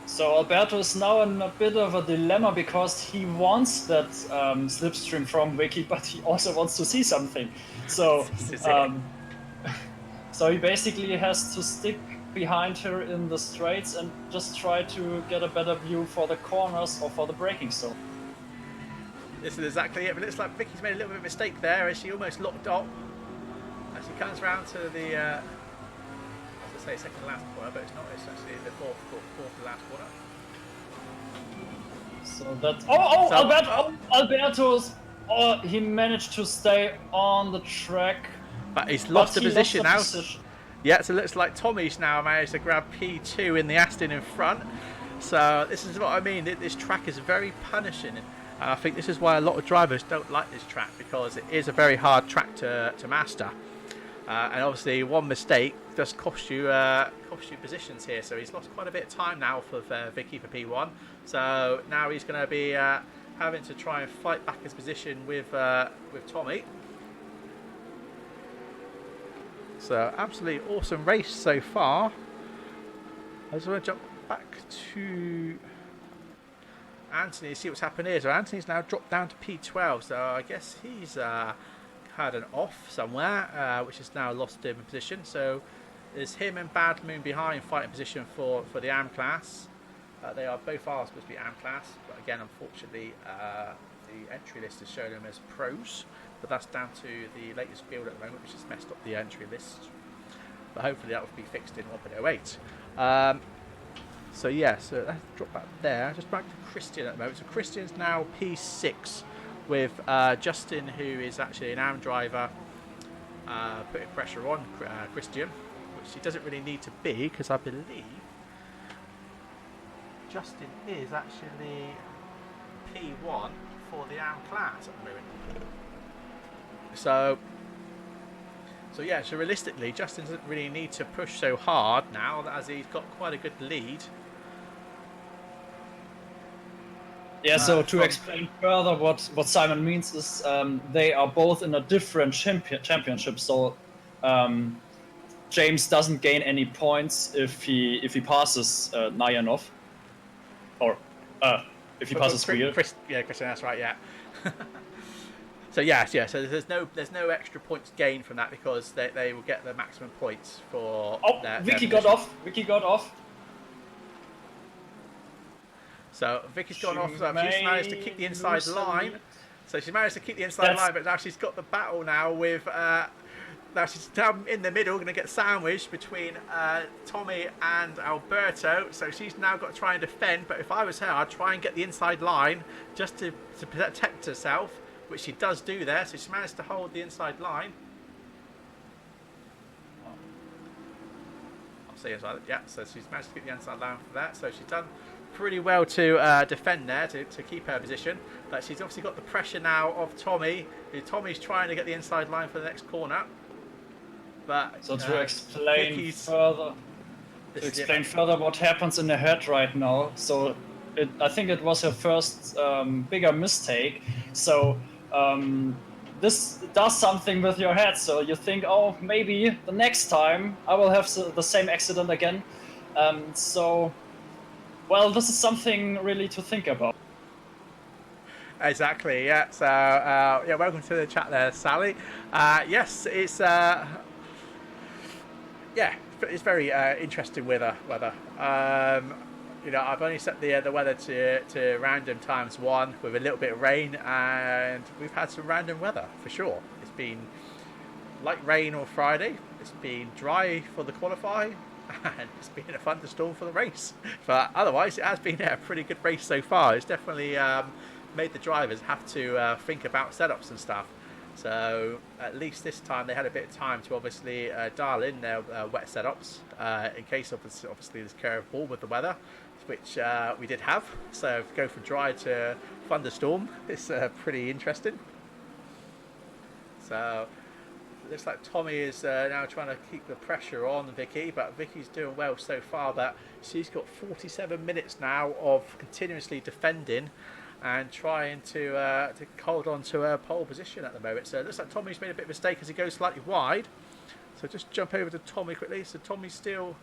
So Alberto is now in a bit of a dilemma, because he wants that slipstream from Vicky, but he also wants to see something. So, so he basically has to stick behind her in the straights and just try to get a better view for the corners or for the braking zone. This is exactly it, but it looks like Vicky's made a little bit of a mistake there as she almost locked up. As she comes round to the, I was going to say second to last corner, but it's not, it's actually the fourth to last corner. So that's, Alberto's, he managed to stay on the track. But he's lost the position now. Yeah, so it looks like Tommy's now managed to grab P2 in the Aston in front. So this is what I mean, this track is very punishing. And I think this is why a lot of drivers don't like this track, because it is a very hard track to master. And obviously one mistake does cost you positions here. So he's lost quite a bit of time now for Vicky for P1. So now he's going to be having to try and fight back his position with Tommy. So absolutely awesome race so far. I just want to jump back to Anthony to see what's happened here. So Anthony's now dropped down to P12, so I guess he's had an off somewhere, which has now lost him a position. So there's him and Bad Moon behind fighting position for the AM class. They are both supposed to be AM class, but again, unfortunately, the entry list is showing them as pros. But that's down to the latest build at the moment, which has messed up the entry list. But hopefully that will be fixed in 1.08. So yeah, so let's drop back there. Just back to Christian at the moment. So Christian's now P6 with Justin, who is actually an AM driver, putting pressure on Christian, which he doesn't really need to be, because I believe Justin is actually P1 for the AM class at the moment. So yeah, so realistically, Justin doesn't really need to push so hard now, as he's got quite a good lead. Yeah, so to explain further what Simon means is they are both in a different championship. So James doesn't gain any points if he passes Nayanov, or if he passes Weir. Yeah, Christian, that's right. Yeah. So yeah. So there's no extra points gained from that, because they will get the maximum points for. Oh, Vicky got off. Vicky got off. So Vicky's gone off. So she's managed to keep the inside line. So she's managed to keep the inside line, but now she's got the battle now with. Now she's down in the middle, going to get sandwiched between Tommy and Alberto. So she's now got to try and defend. But if I was her, I'd try and get the inside line just to protect herself, which she does do there. So she managed to hold the inside line. I'll see inside. Yeah. So she's managed to get the inside line for that. So she's done pretty well to defend there to keep her position, but she's obviously got the pressure now of Tommy. Tommy's trying to get the inside line for the next corner. But so to explain further what happens in her head right now. So I think it was her first bigger mistake. So this does something with your head. So you think, oh, maybe the next time I will have the same accident again. So. Well, this is something really to think about. Exactly, yeah. So, yeah, welcome to the chat there, Sally. Yes, it's, yeah, it's very interesting weather. You know, I've only set the weather to random ×1 with a little bit of rain, and we've had some random weather for sure. It's been light rain on Friday. It's been dry for the qualify, and it's been a thunderstorm for the race. But otherwise, it has been a pretty good race so far. It's definitely made the drivers have to think about setups and stuff. So at least this time they had a bit of time to obviously dial in their wet setups in case of this, obviously this curveball with the weather, which we did have. So if we go from dry to thunderstorm, it's pretty interesting. So it looks like Tommy is now trying to keep the pressure on Vicky, but Vicky's doing well so far. But she's got 47 minutes now of continuously defending and trying to hold on to her pole position at the moment. So it looks like Tommy's made a bit of a mistake as he goes slightly wide. So just jump over to Tommy quickly. So Tommy's still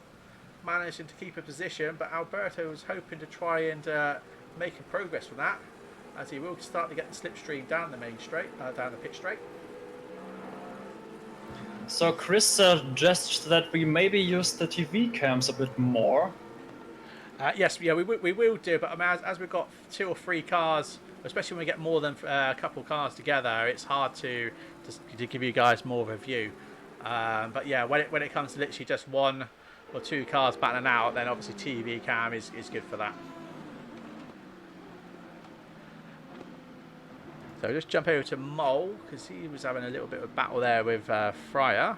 managing to keep a position, but Alberto was hoping to try and make a progress from that, as he will start to get the slipstream down the main straight, down the pit straight. So Chris suggests that we maybe use the TV cams a bit more. Yes, yeah, we will do, but I mean, as we've got 2 or 3 cars, especially when we get more than a couple cars together, it's hard to give you guys more of a view. But yeah, when it comes to literally just 1 or 2 cars battling out, then obviously TV cam is good for that. So just jump over to Mole, because he was having a little bit of a battle there with Fryer,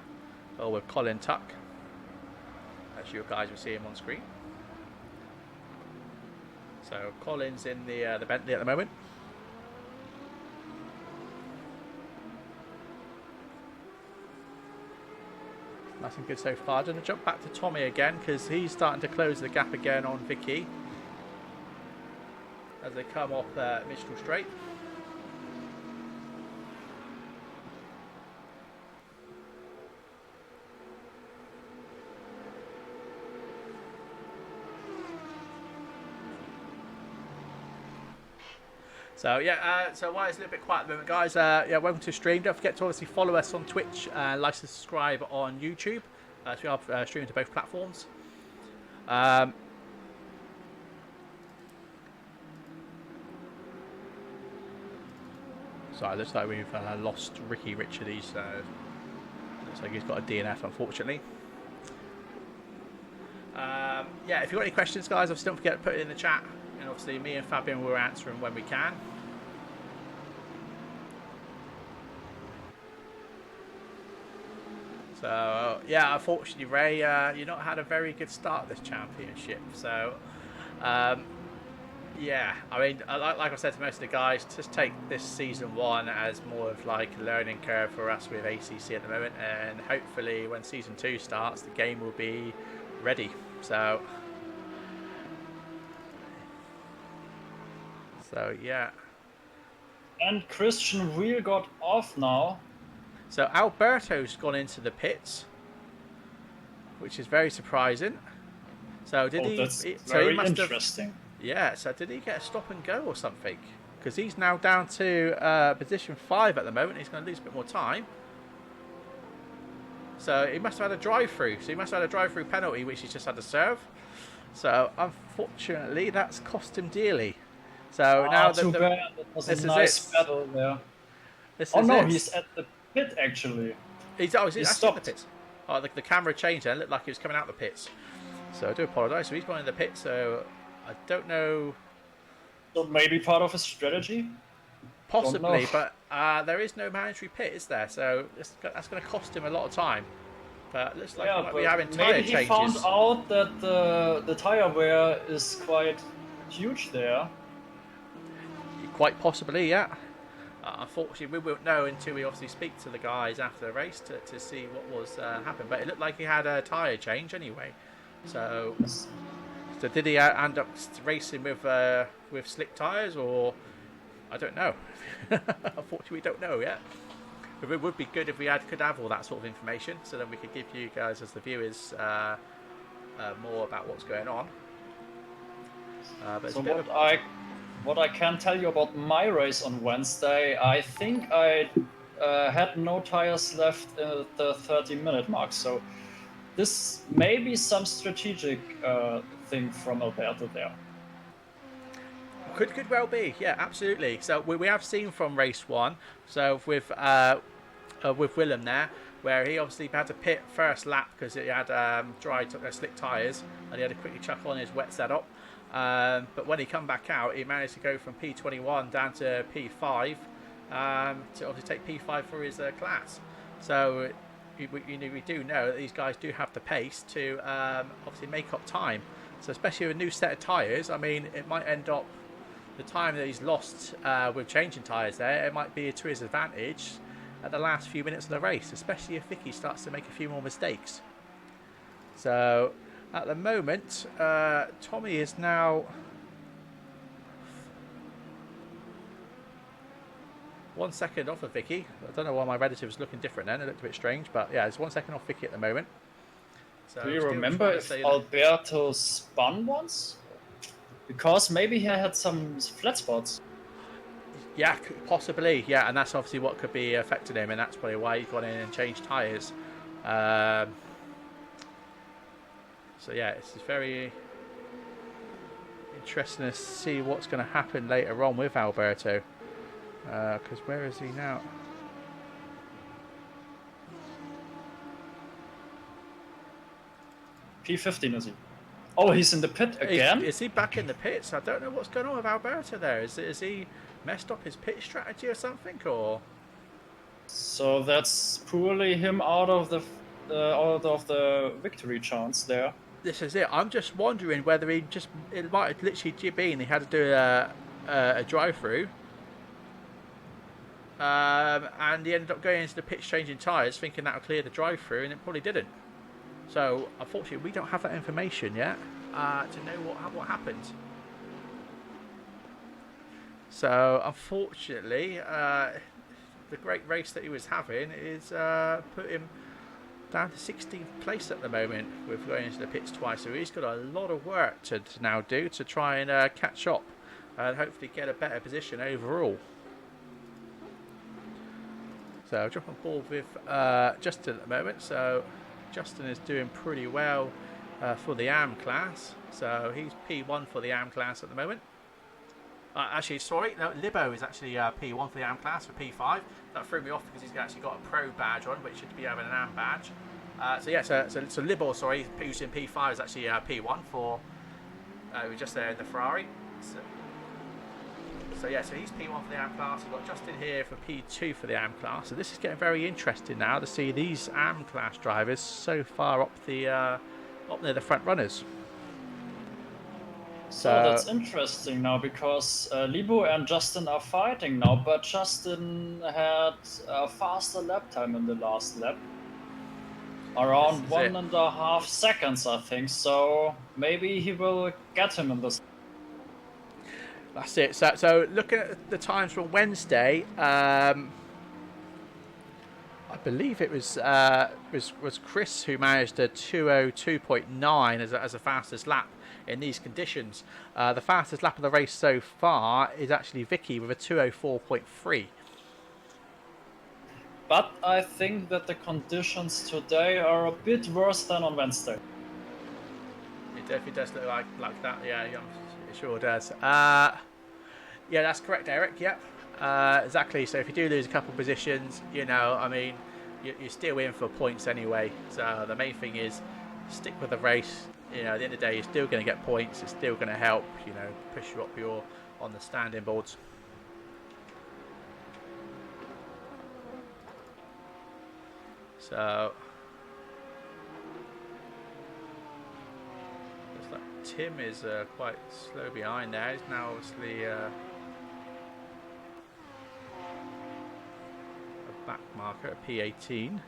or with Colin Tuck, as you guys will see him on screen. So Colin's in the Bentley at the moment. Nice and good so far. I'm going to jump back to Tommy again, because he's starting to close the gap again on Vicky as they come off Mitchell Straight. So yeah, so while it's a little bit quiet at the moment, guys, yeah, welcome to the stream. Don't forget to obviously follow us on Twitch, like to subscribe on YouTube. So we are streaming to both platforms. So it looks like we've lost Ricky Richard. Looks like he's got a DNF, unfortunately. Yeah, if you've got any questions, guys, obviously don't forget to put it in the chat. And obviously me and Fabian will answer them when we can. So yeah, unfortunately, Ray, you've not had a very good start this championship. So yeah, I mean, like I said to most of the guys, just take this season 1 as more of like a learning curve for us with ACC at the moment, and hopefully when season 2 starts, the game will be ready. So yeah. And Christian Wheel got off now. So Alberto's gone into the pits, which is very surprising. So did he? That's so very he must interesting. Yeah. So did he get a stop and go or something? Because he's now down to position 5 at the moment. He's going to lose a bit more time. So he must have had a drive-through. So he must have had a drive-through penalty, which he's just had to serve. So unfortunately, that's cost him dearly. So now too bad. That was a nice battle there. He's at the pit actually. He's stopped. In the pits. Oh, the camera changed and it looked like he was coming out the pits. So I do apologise. So he's gone in the pit. So I don't know. So maybe part of his strategy. Possibly, but there is no mandatory pit, is there? So that's going to cost him a lot of time. But it looks like he might be having tyre changes. Maybe he found out that the tyre wear is quite huge there. Quite possibly, yeah. Unfortunately, we won't know until we obviously speak to the guys after the race to see what was happened. But it looked like he had a tyre change anyway. So did he end up racing with slick tyres, or I don't know. Unfortunately, we don't know yet. But it would be good if we could have all that sort of information, so then we could give you guys as the viewers more about what's going on. But so what I can tell you about my race on Wednesday, I think I had no tires left at the 30-minute mark. So this may be some strategic thing from Alberto there. Could well be, yeah, absolutely. So we have seen from race one, so with Willem there, where he obviously had to pit first lap because he had slick tyres and he had to quickly chuck on his wet setup. But when he come back out, he managed to go from P21 down to P5 to obviously take P5 for his class. So we do know that these guys do have the pace to obviously make up time. So especially with a new set of tyres, I mean, it might end up the time that he's lost with changing tyres there, it might be to his advantage at the last few minutes of the race, especially if Vicky starts to make a few more mistakes. So at the moment, Tommy is now 1 second off of Vicky. I don't know why my relative was looking different then. It looked a bit strange, but yeah, it's 1 second off Vicky at the moment. So do you remember if Alberto spun once? Because maybe he had some flat spots. Yeah, possibly. Yeah, and that's obviously what could be affecting him, and that's probably why he's gone in and changed tyres. So yeah, it's very interesting to see what's going to happen later on with Alberto. Because where is he now? P15 is he? Oh, he's in the pit again? Is he back in the pits? I don't know what's going on with Alberto there. Is he messed up his pit strategy or something? Or so that's poorly him out of the victory chance there. This is it. I'm just wondering whether it might have literally been he had to do a drive-through. And he ended up going into the pits changing tyres thinking that would clear the drive-through, and it probably didn't. So unfortunately we don't have that information yet to know what happened. So unfortunately the great race that he was having is put him down to 16th place at the moment with going into the pits twice. So he's got a lot of work to now do to try and catch up and hopefully get a better position overall. So I'll jump on board with Justin at the moment. So Justin is doing pretty well for the AM class. So he's P1 for the AM class at the moment. Actually, sorry, no, Libo is actually P1 for the AM class for P5. That threw me off because he's actually got a pro badge on, which should be having an AM badge. So yeah, so Libo, sorry, who's in P5 is actually P1 for. We're just there in the Ferrari. So yeah, so he's P1 for the AM class. We've got Justin here for P2 for the AM class. So this is getting very interesting now to see these AM class drivers so far up near the front runners. So that's interesting now because Libo and Justin are fighting now, but Justin had a faster lap time in the last lap. Around 1.5 seconds, I think. So maybe he will get him in this. That's it. So looking at the times from Wednesday, I believe it was Chris who managed a 2:02.9 as a fastest lap in these conditions. The fastest lap of the race so far is actually Vicky with a 2:04.3. But I think that the conditions today are a bit worse than on Wednesday. It definitely does look like that. Yeah, it sure does. Yeah, that's correct, Eric. Yep, exactly. So if you do lose a couple of positions, I mean, you're still in for points anyway. So the main thing is stick with the race. At the end of the day, you're still going to get points. It's still going to help, push you up on the standing boards. So looks like Tim is quite slow behind there. He's now obviously a back marker at P18.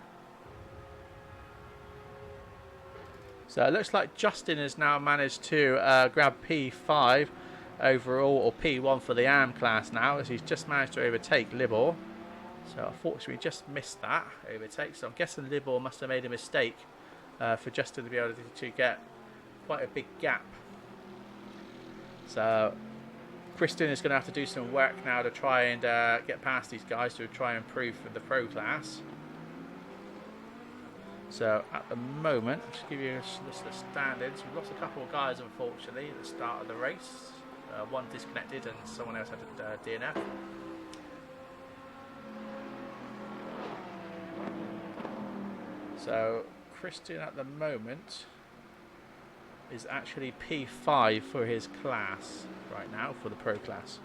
So it looks like Justin has now managed to grab P5 overall, or P1 for the AM class now, as he's just managed to overtake Libor. So unfortunately we just missed that overtake. So I'm guessing Libor must have made a mistake for Justin to be able to get quite a big gap. So Kristen is going to have to do some work now to try and get past these guys to try and improve for the pro class. So at the moment, I'll just give you a list of stand-ins. We've lost a couple of guys, unfortunately, at the start of the race. One disconnected and someone else had a DNF. So Christian at the moment is actually P5 for his class right now, for the pro class.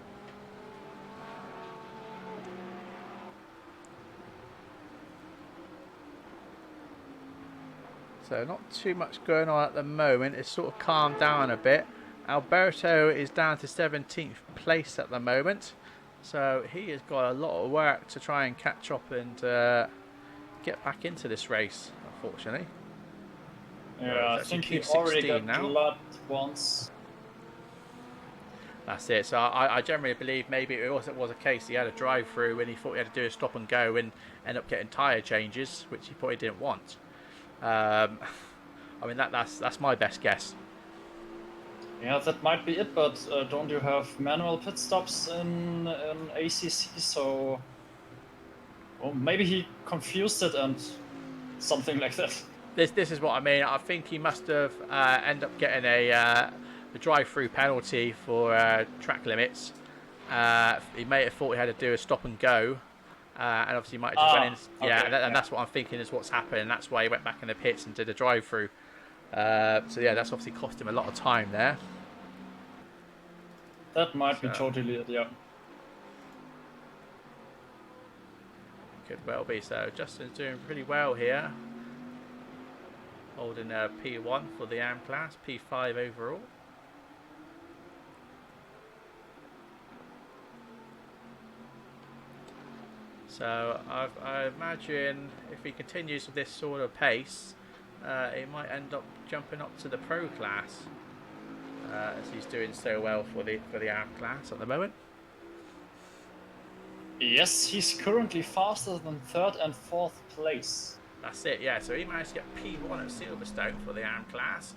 So not too much going on at the moment. It's sort of calmed down a bit. Alberto is down to 17th place at the moment. So he has got a lot of work to try and catch up and get back into this race, unfortunately. Yeah, I think he already got blood once. That's it. So I generally believe maybe it was a case he had a drive-through and he thought he had to do a stop and go and end up getting tyre changes, which he probably didn't want. I mean that's my best guess. Yeah, that might be it. But don't you have manual pit stops in ACC? So, well, maybe he confused it and something like that. This is what I mean. I think he must have ended up getting a drive-through penalty for track limits. He may have thought he had to do a stop and go. And obviously he might have just went in. Yeah, okay, and that's what I'm thinking is what's happened. And that's why he went back in the pits and did a drive-through. So yeah, that's obviously cost him a lot of time there. That might be totally it, yeah. Could well be. So Justin's doing pretty well here. Holding P1 for the AM class, P5 overall. So I imagine if he continues with this sort of pace, he might end up jumping up to the pro class, as he's doing so well for the AM class at the moment. Yes, he's currently faster than 3rd and 4th place. That's it, yeah. So he managed to get P1 at Silverstone for the AM class.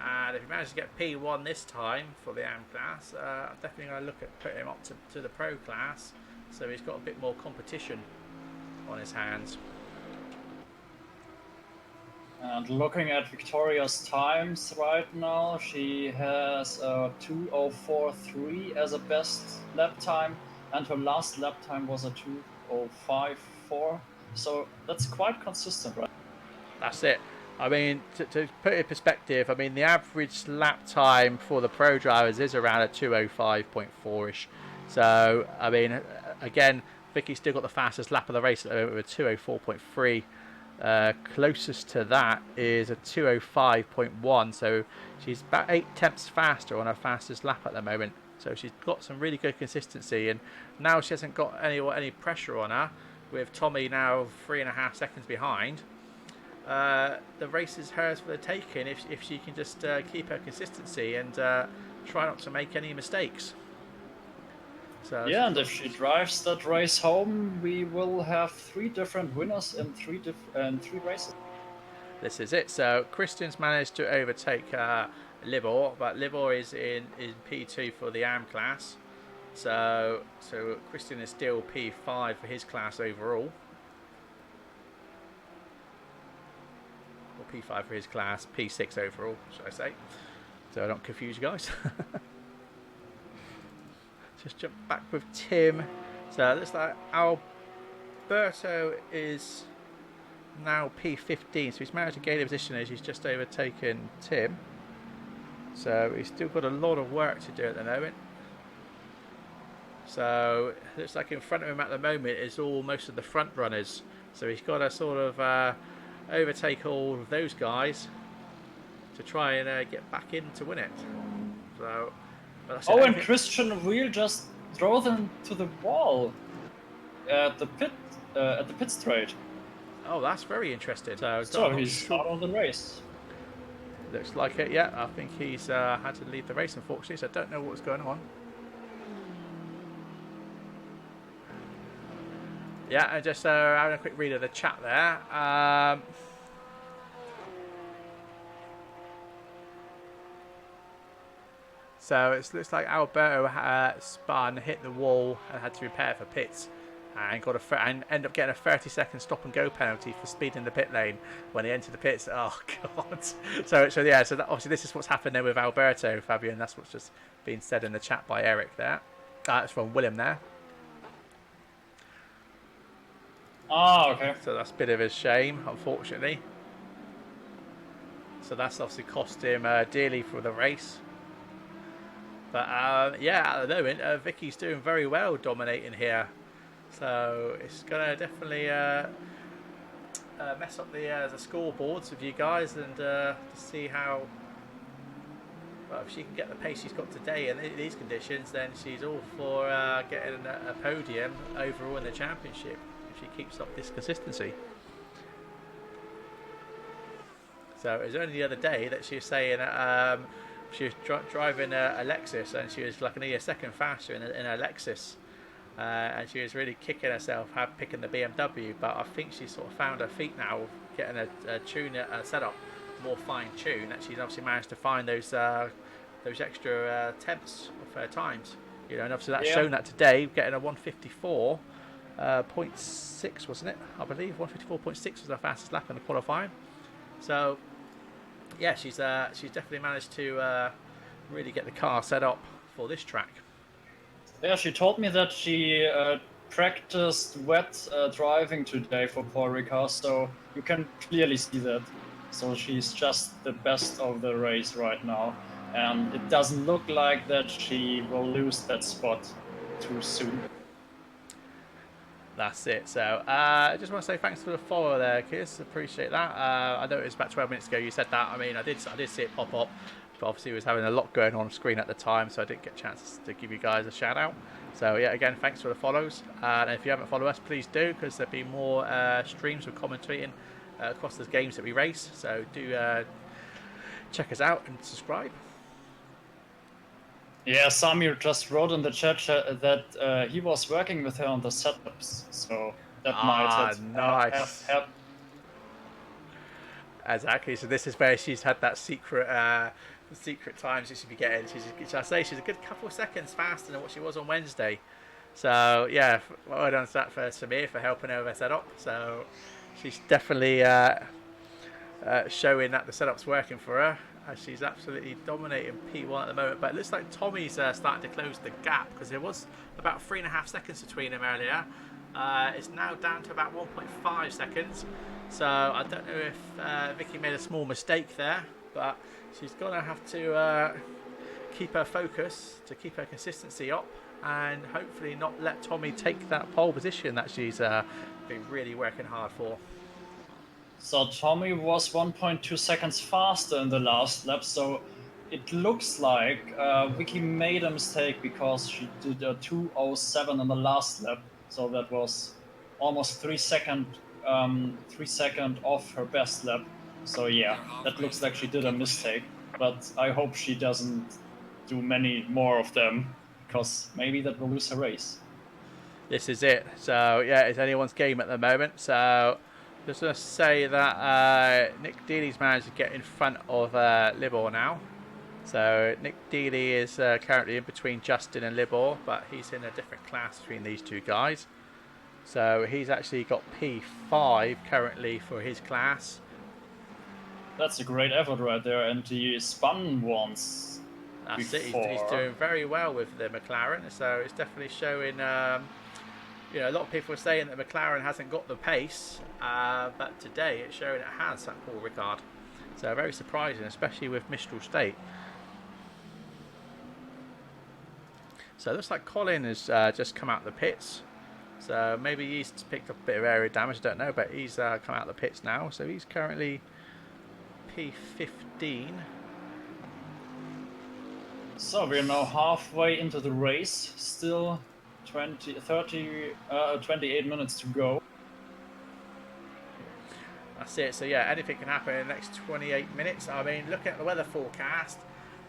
And if he manages to get P1 this time for the AM class, I'm definitely going to look at putting him up to the pro class. So he's got a bit more competition on his hands. And looking at Victoria's times right now, she has a 2:04.3 as a best lap time, and her last lap time was a 2:05.4. So that's quite consistent, right? That's it. I mean, to put it in perspective, I mean, the average lap time for the pro drivers is around a 2:05.4-ish. So, I mean, again, Vicky's still got the fastest lap of the race at the moment with 2:04.3. Closest to that is a 2:05.1. So she's about 8 tenths faster on her fastest lap at the moment. So she's got some really good consistency, and now she hasn't got any pressure on her. With Tommy now 3.5 seconds behind, the race is hers for the taking if she can just keep her consistency and try not to make any mistakes. So yeah, and if she drives that race home, we will have 3 different winners in 3 races. This is it. So Christian's managed to overtake Libor, but Libor is in P2 for the AM class. So Christian is still P5 for his class overall. Or P5 for his class, P6 overall, should I say. So I don't confuse you guys. Just jump back with Tim. So it looks like Alberto is now P15. So he's managed to gain a position as he's just overtaken Tim. So he's still got a lot of work to do at the moment. So it looks like in front of him at the moment is most of the front runners. So he's got to sort of overtake all of those guys to try and get back in to win it. So, and Christian will just throw them to the wall at the pit straight. Oh, that's very interesting. So he's out of the race. Looks like it. Yeah, I think he's had to leave the race, unfortunately. So I don't know what's going on. Yeah, I just having a quick read of the chat there. So it looks like Alberto spun, hit the wall, and had to repair for pits. and and end up getting a 30-second stop and go penalty for speeding the pit lane when he entered the pits. Oh god! So yeah, so that, obviously this is what's happened there with Alberto, Fabian. That's what's just been said in the chat by Eric there. It's from William there. Ah, okay. So that's a bit of a shame, unfortunately. So that's obviously cost him dearly for the race. But yeah, at the moment, Vicky's doing very well, dominating here. So it's gonna definitely mess up the scoreboards with you guys, and to see how. Well, if she can get the pace she's got today in these conditions, then she's all for getting a podium overall in the championship if she keeps up this consistency. So it was only the other day that she was saying she was driving a Lexus, and she was like nearly a second faster in a Lexus, and she was really kicking herself picking the BMW. But I think she sort of found her feet now, getting a tune setup more fine tune, that she's obviously managed to find those extra tenths of her times, you know, and obviously that's shown that today, getting a 154.6, wasn't it? I believe 154.6 was her fastest lap in the qualifying. So yeah, she's definitely managed to really get the car set up for this track. Yeah, she told me that she practiced wet driving today for Paul Ricard, so you can clearly see that. So she's just the best of the race right now, and it doesn't look like that she will lose that spot too soon. That's it. So I just want to say thanks for the follow there, Kiss. Appreciate that. I know it was about 12 minutes ago you said that. I mean, I did see it pop up, but obviously it was having a lot going on screen at the time, so I didn't get a chance to give you guys a shout out. So yeah, again, thanks for the follows. And if you haven't followed us, please do, because there'll be more streams with commentating across the games that we race. So do check us out and subscribe. Yeah, Samir just wrote in the chat that he was working with her on the setups, so that might have helped. Exactly. So this is where she's had that secret times that she'll be getting. She's a good couple of seconds faster than what she was on Wednesday. So yeah, well done for Samir for helping her with her setup. So she's definitely showing that the setup's working for her. She's absolutely dominating P1 at the moment, but it looks like Tommy's starting to close the gap, because there was about 3.5 seconds between them earlier. It's now down to about 1.5 seconds. So I don't know if Vicky made a small mistake there, but she's going to have to keep her focus, to keep her consistency up, and hopefully not let Tommy take that pole position that she's been really working hard for. So Tommy was 1.2 seconds faster in the last lap, so it looks like Vicky made a mistake because she did a 2:07 in the last lap, so that was almost 3 seconds off her best lap. So yeah, that looks like she did a mistake, but I hope she doesn't do many more of them, because maybe that will lose her race. This is it. So yeah, it's anyone's game at the moment. So just going to say that Nick Dealey's managed to get in front of Libor now. So Nick Dealey is currently in between Justin and Libor, but he's in a different class between these two guys. So he's actually got P5 currently for his class. That's a great effort right there, and he spun once. That's it. He's doing very well with the McLaren, so it's definitely showing. You know, a lot of people are saying that McLaren hasn't got the pace, but today it's showing it has, that Paul Ricard. So very surprising, especially with Mistral State. So it looks like Colin has just come out of the pits. So maybe he's picked up a bit of area damage, I don't know, but he's come out of the pits now. So he's currently P15. So we're now halfway into the race, still 28 minutes to go. That's it. So yeah, anything can happen in the next 28 minutes. I mean, looking at the weather forecast,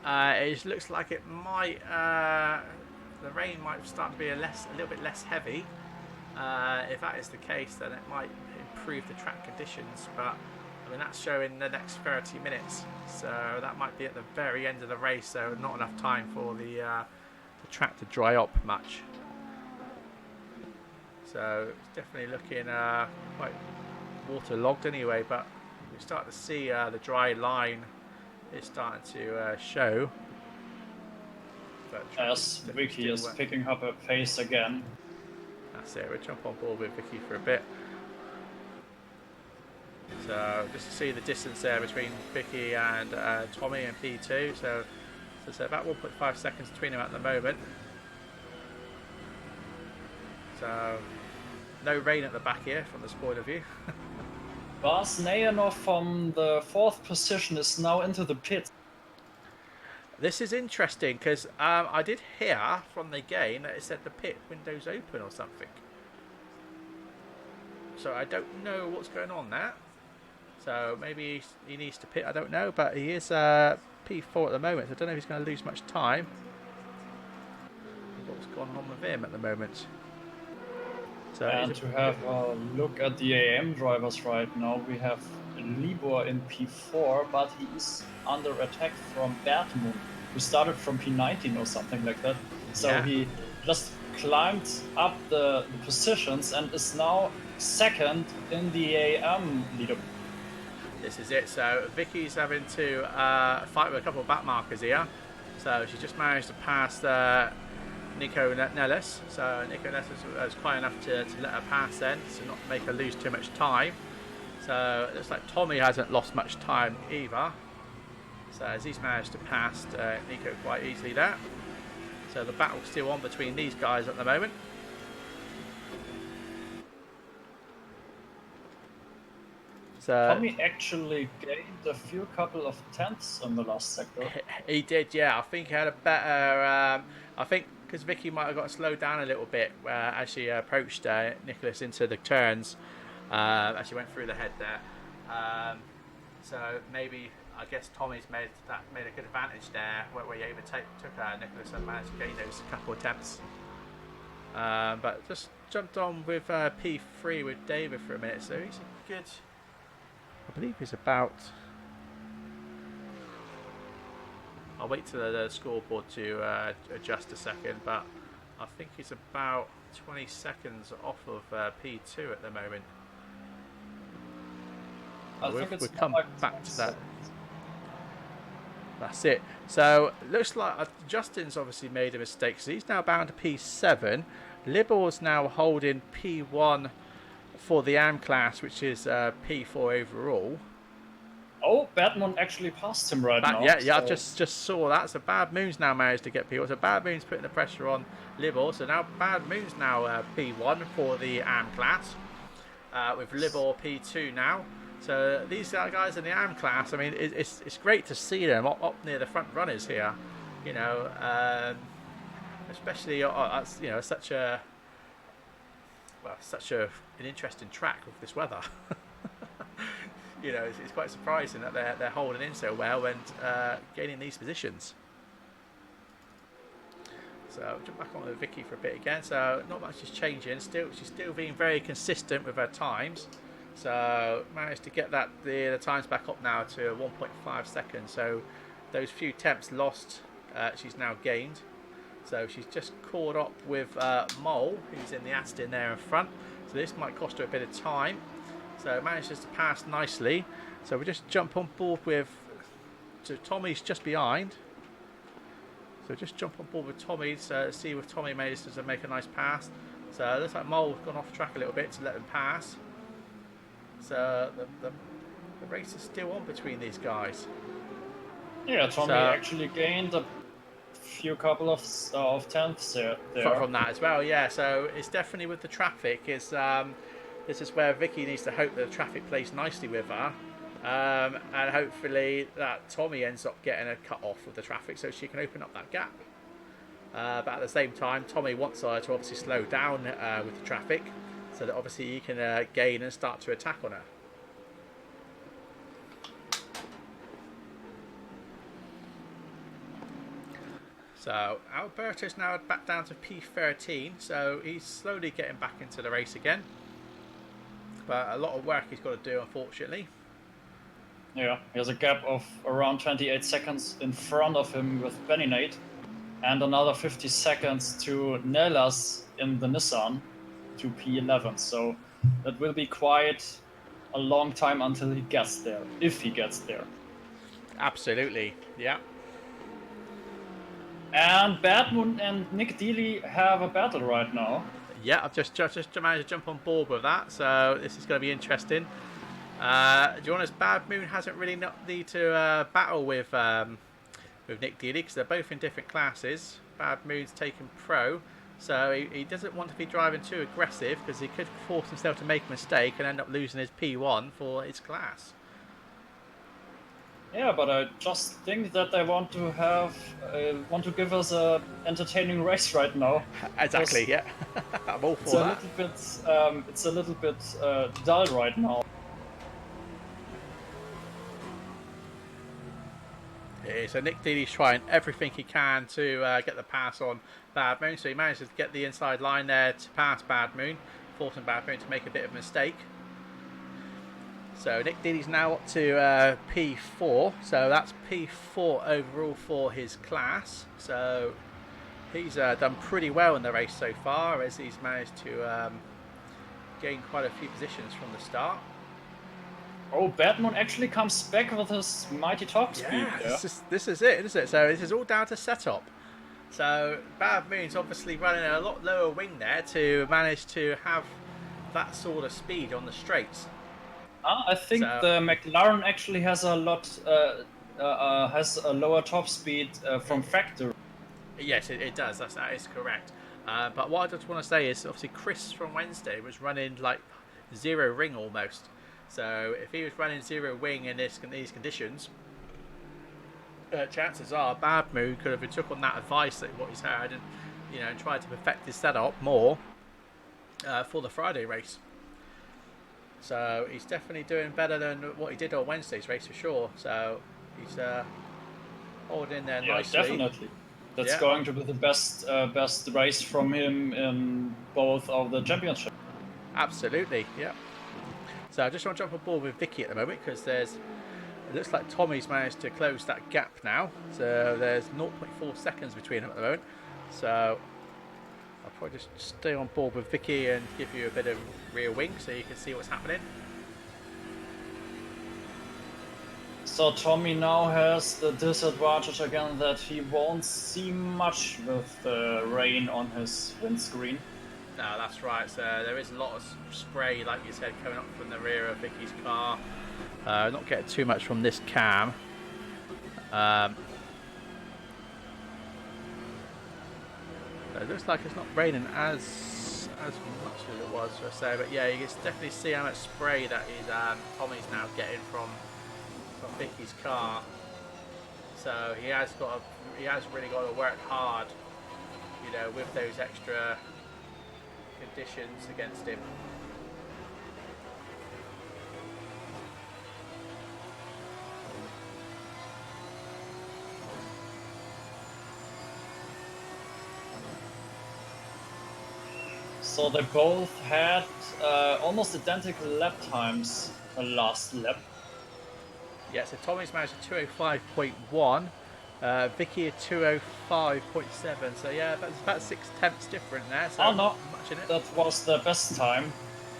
it looks like it might, the rain might start to be a little bit less heavy. If that is the case, then it might improve the track conditions. But I mean, that's showing the next 30 minutes, so that might be at the very end of the race. So not enough time for the track to dry up much. So it's definitely looking quite waterlogged anyway, but we start to see the dry line is starting to show. But As Vicky is picking up her pace again. That's it, we'll jump on board with Vicky for a bit. So just to see the distance there between Vicky and Tommy and P2. So it's about 1.5 seconds between them at the moment. So no rain at the back here from this point of view. Bas Nayanov from the 4th position is now into the pit. This is interesting because I did hear from the game that it said the pit window's open or something. So I don't know what's going on there. So maybe he needs to pit, I don't know. But he is P4 at the moment, so I don't know if he's going to lose much time. What's going on with him at the moment? So and to have a look at the AM drivers right now, we have Libor in P4, but he is under attack from Bertmund, who started from P19 or something like that. So yeah. He just climbed up the positions and is now 2nd in the AM leaderboard. This is it. So Vicky's having to fight with a couple of back markers here. So she just managed to pass Nico Nellis. So Nico Nellis was quite enough to let her pass then, to not make her lose too much time. So it looks like Tommy hasn't lost much time either. So as he's managed to pass Nico quite easily there. So the battle's still on between these guys at the moment. So Tommy actually gained a couple of tenths in the last sector. He did, yeah. I think he had a better. I think because Vicky might have got slowed down a little bit as she approached Nicholas into the turns, as she went through the head there. So maybe I guess Tommy's made a good advantage there, where he overtook Nicholas and managed to gain those couple of attempts. But just jumped on with P3 with David for a minute, so he's a good. I believe he's about. I'll wait till the scoreboard to adjust a second, but I think he's about 20 seconds off of P2 at the moment. We'll come back to that. That's it. So looks like Justin's obviously made a mistake, so he's now bound to P7. Libor's now holding P1 for the AM class, which is P4 overall. Oh, Badmoon actually passed him now. Yeah, so. I just saw that. So Bad Moon's now managed to get P1. So Bad Moon's putting the pressure on Libor. So now Bad Moon's now P1 for the AM class, with Libor P2 now. So these guys in the AM class, I mean, it's great to see them up near the front runners here. You know, especially such an interesting track with this weather. You know, it's quite surprising that they're holding in so well and gaining these positions. So I'll jump back on with Vicky for a bit again. So not much is changing. She's still being very consistent with her times. So managed to get the times back up now to 1.5 seconds. So those few temps lost, she's now gained. So she's just caught up with Mole, who's in the Aston there in front. So this might cost her a bit of time. So manages to pass nicely. So we just jump on board with. So Tommy's just behind. So just jump on board with Tommy to see if Tommy manages to make a nice pass. So it looks like Mole's gone off track a little bit to let him pass. So the race is still on between these guys. Yeah, Tommy actually gained a couple of tenths there. From that as well, yeah. So it's definitely with the traffic. This is where Vicky needs to hope that the traffic plays nicely with her, and hopefully that Tommy ends up getting a cut off with the traffic so she can open up that gap. But at the same time, Tommy wants her to obviously slow down with the traffic, so that obviously he can gain and start to attack on her. So Alberto's now back down to P13, so he's slowly getting back into the race again. But a lot of work he's got to do, unfortunately. Yeah, he has a gap of around 28 seconds in front of him with Beninate, and another 50 seconds to Nelas in the Nissan to P11. So that will be quite a long time until he gets there, if he gets there. Absolutely, yeah. And Bad Moon and Nick Dealey have a battle right now. Yeah, I've just managed to jump on board with that, so this is going to be interesting. Do you want us? Bad Moon hasn't really not need to battle with Nick Dealey because they're both in different classes. Bad Moon's taken pro, so he doesn't want to be driving too aggressive because he could force himself to make a mistake and end up losing his P1 for his class. Yeah, but I just think that they want to give us a entertaining race right now. Exactly, yeah. I'm all for that. It's a little bit dull right now. So Nick Dealey's trying everything he can to get the pass on Bad Moon. So he manages to get the inside line there to pass Bad Moon, forcing Bad Moon to make a bit of a mistake. So Nick Dealey's now up to P4. So that's P4 overall for his class. So he's done pretty well in the race so far, as he's managed to gain quite a few positions from the start. Oh, Batman actually comes back with his mighty top speed. Yeah, this is it, isn't it? So this is all down to setup. So Bad Moon's obviously running a lot lower wing there to manage to have that sort of speed on the straights. I think the McLaren actually has a lot has a lower top speed from factory. Yes, it does. That is correct. But what I just want to say is, obviously, Chris from Wednesday was running like zero ring almost. So if he was running zero wing in these conditions, chances are Bad Moon could have took on that advice that what he's had and tried to perfect his setup more for the Friday race. So he's definitely doing better than what he did on Wednesday's race for sure. So he's holding in there nicely. Definitely. That's going to be the best race from him in both of the championships. Absolutely, yeah. So I just want to jump on board with Vicky at the moment because it looks like Tommy's managed to close that gap now. So there's 0.4 seconds between them at the moment. So I'll probably just stay on board with Vicky and give you a bit of rear wing so you can see what's happening. So Tommy now has the disadvantage again that he won't see much with the rain on his windscreen. No, that's right. So there is a lot of spray, like you said, coming up from the rear of Vicky's car. Not getting too much from this cam. It looks like it's not raining as much as it was, I say. But yeah, you can definitely see how much spray that is Tommy's now getting from Vicky's car. So he has really got to work hard, with those extra conditions against him. So they both had almost identical lap times last lap. Yeah, so Tommy's managed a 205.1, Vicky a 205.7. So yeah, that's about 0.6 different there. So oh no, much in it. That was the best time.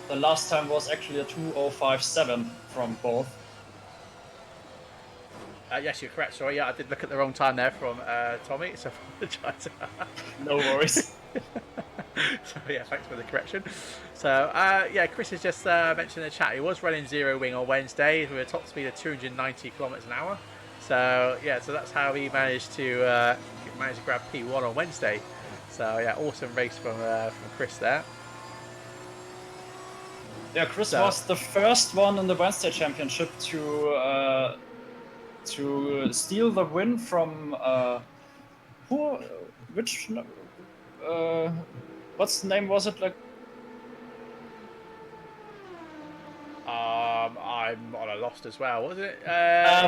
The last time was actually a 205.7 from both. Yes, you're correct. Sorry, yeah, I did look at the wrong time there from Tommy, so I apologise. No worries. So yeah, thanks for the correction. So yeah, Chris has just mentioned in the chat he was running zero wing on Wednesday with a top speed of 290 kilometers an hour. So yeah, so that's how he managed to grab P1 on Wednesday. So yeah, awesome race from Chris there. Yeah, Chris was the first one in the Wednesday Championship to steal the win from what's the name was it like? I'm on a lost as well, was it?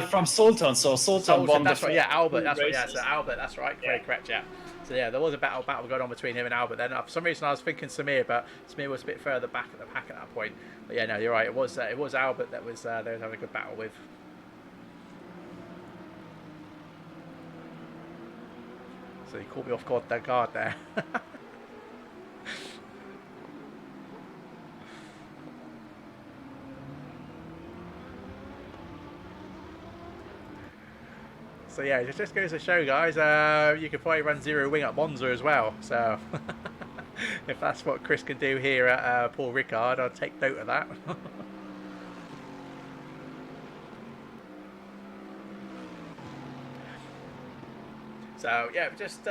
From Sultan. So Sultan won. That's right. Yeah, Albert. That's right. Yeah, races. so Albert. That's right. Very correct. Yeah. So yeah, there was a battle going on between him and Albert. Then for some reason I was thinking Samir, but Samir was a bit further back at the pack at that point. But yeah, no, you're right. It was Albert that was they was having a good battle with. So he caught me off guard there. So yeah, it just goes to show, guys, you could probably run zero wing at Monza as well. So if that's what Chris can do here at Paul Ricard, I'll take note of that. So yeah, just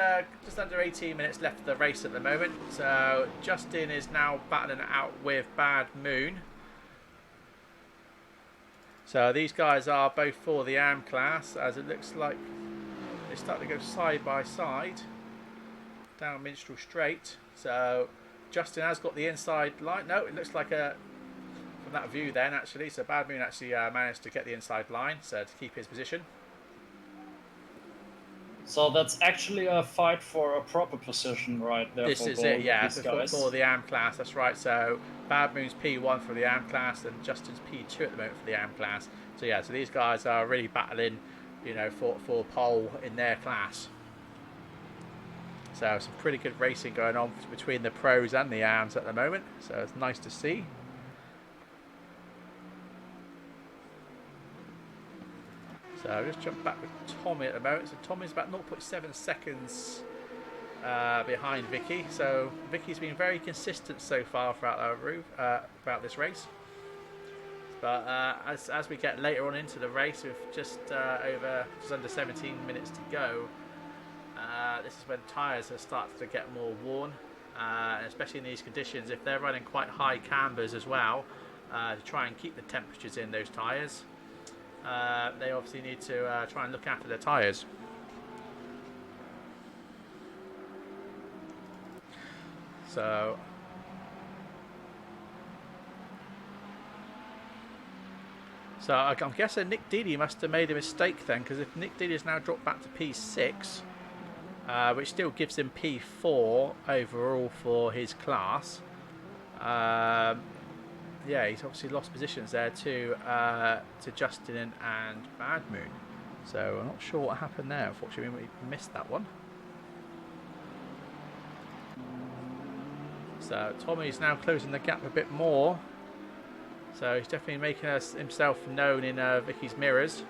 under 18 minutes left of the race at the moment. So Justin is now battling it out with Bad Moon. So these guys are both for the AM class, as it looks like they start to go side by side down Minstrel Straight. So Justin has got the inside line. No, it looks like from that view then actually. So Bad Moon actually managed to get the inside line, so to keep his position. So that's actually a fight for a proper position right there. This for is both it, yeah, these guys. for the AM class, that's right. So Bad Moon's P1 for the AM class and Justin's P2 at the moment for the AM class. So yeah, so these guys are really battling, you know, for pole in their class. So some pretty good racing going on between the pros and the AMs at the moment. So it's nice to see. So I'll just jump back with Tommy at the moment. So Tommy's about 0.7 seconds behind Vicky. So Vicky's been very consistent so far throughout this race. But as we get later on into the race, with just under 17 minutes to go, this is when tyres have started to get more worn, especially in these conditions. If they're running quite high cambers as well, to try and keep the temperatures in those tyres, they obviously need to try and look after their tyres. So I'm guessing Nick Deedy must have made a mistake then, because if Nick Deedy has now dropped back to P6, which still gives him P4 overall for his class, yeah, he's obviously lost positions there to Justin and Bad Moon. So I'm not sure what happened there. Unfortunately, we missed that one. So Tommy's now closing the gap a bit more. So he's definitely making himself known in Vicky's mirrors.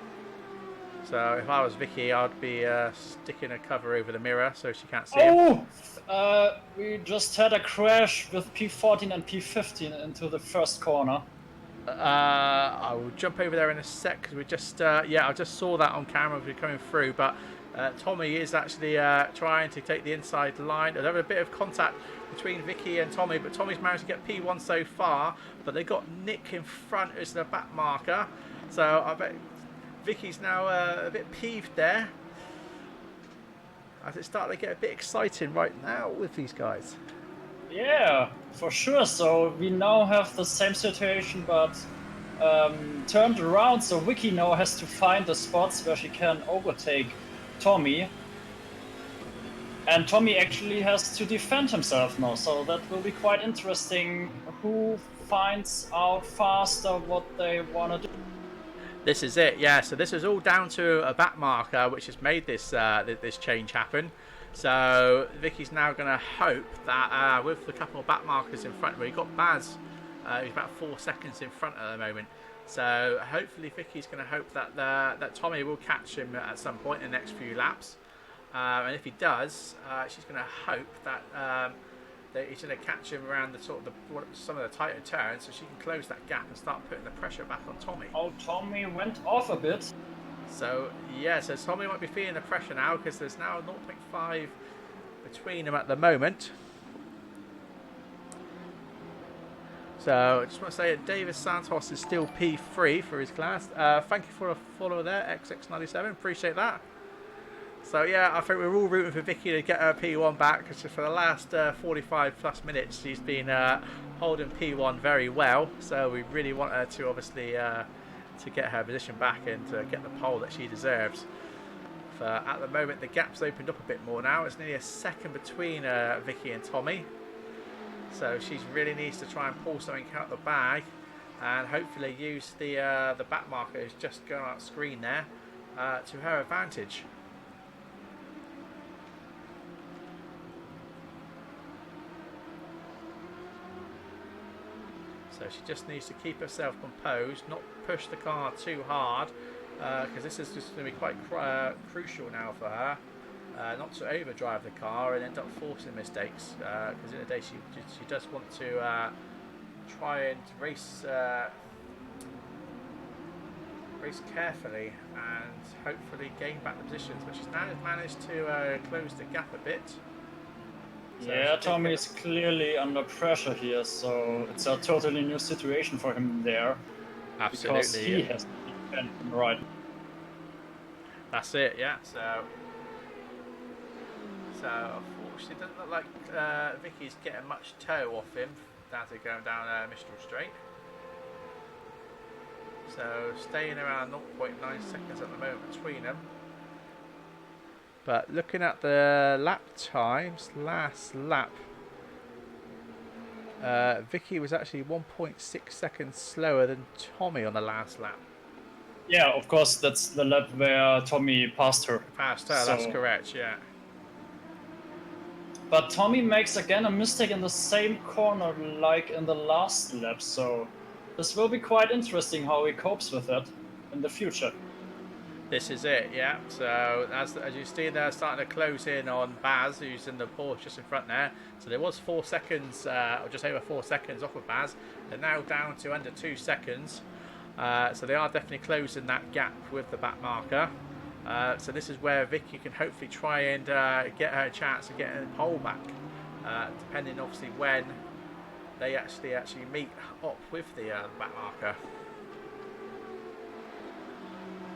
So if I was Vicky, I'd be sticking a cover over the mirror so she can't see him. We just had a crash with P14 and P15 into the first corner. I will jump over there in a sec, because we just I just saw that on camera as we're coming through. But Tommy is actually trying to take the inside line. There's a bit of contact between Vicky and Tommy, but Tommy's managed to get P1 so far. But they got Nick in front as the back marker. So I bet Vicky's now a bit peeved there, as it's starting to get a bit exciting right now with these guys. Yeah, for sure. So we now have the same situation, but turned around. So Vicky now has to find the spots where she can overtake Tommy. And Tommy actually has to defend himself now. So that will be quite interesting who finds out faster what they want to do. This is it, yeah. So this is all down to a back marker, which has made this this change happen. So Vicky's now going to hope that with the couple of back markers in front, where you've got Baz, he's about 4 seconds in front at the moment. So hopefully Vicky's going to hope that that Tommy will catch him at some point in the next few laps. And if he does, she's going to hope that he's going to catch him around some of the tighter turns, so she can close that gap and start putting the pressure back on Tommy. Oh, Tommy went off a bit. So yeah, so Tommy might be feeling the pressure now, because there's now 0.5 between them at the moment. So I just want to say that David Santos is still P3 for his class. Thank you for a follow there, XX97. Appreciate that. So yeah, I think we're all rooting for Vicky to get her P1 back, because for the last 45 plus minutes she's been holding P1 very well. So we really want her to obviously to get her position back and to get the pole that she deserves. At the moment the gap's opened up a bit more now. It's nearly a second between Vicky and Tommy. So she really needs to try and pull something out the bag, and hopefully use the back marker who's just gone out screen there to her advantage. So she just needs to keep herself composed, not push the car too hard, because this is just going to be quite crucial now for her. Not to overdrive the car and end up forcing mistakes, because in the day she does want to try and race carefully and hopefully gain back the positions, but she's now managed to close the gap a bit. So yeah, Tommy is clearly under pressure here, so it's a totally new situation for him there. Absolutely. Because he has to defend right. That's it, yeah. So unfortunately, it doesn't look like Vicky's getting much toe off him as they're going down Mistral Straight. So staying around 0.9 seconds at the moment between them. But looking at the lap times, last lap, Vicky was actually 1.6 seconds slower than Tommy on the last lap. Yeah, of course, that's the lap where Tommy passed her. That's correct, yeah. But Tommy makes again a mistake in the same corner like in the last lap, so this will be quite interesting how he copes with it in the future. This is it, yeah. So as you see, they're starting to close in on Baz, who's in the Porsche just in front there. So there was 4 seconds, or just over 4 seconds off of Baz. They're now down to under 2 seconds. So they are definitely closing that gap with the back marker. So this is where Vicky can hopefully try and get her a chance of getting the pole back, depending obviously when they actually meet up with the back marker.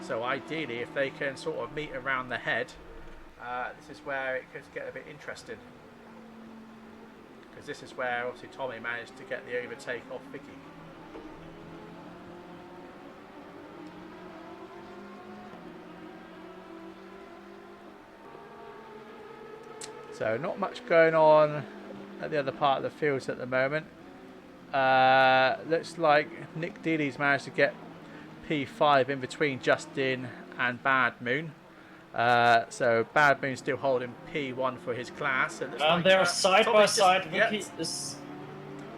So ideally, if they can sort of meet around the head, this is where it could get a bit interesting, because this is where obviously Tommy managed to get the overtake off Vicky. So not much going on at the other part of the fields at the moment. Looks like Nick Dealey's managed to get P5 in between Justin and Bad Moon. So Bad Moon's still holding P1 for his class. And like, they're side by side.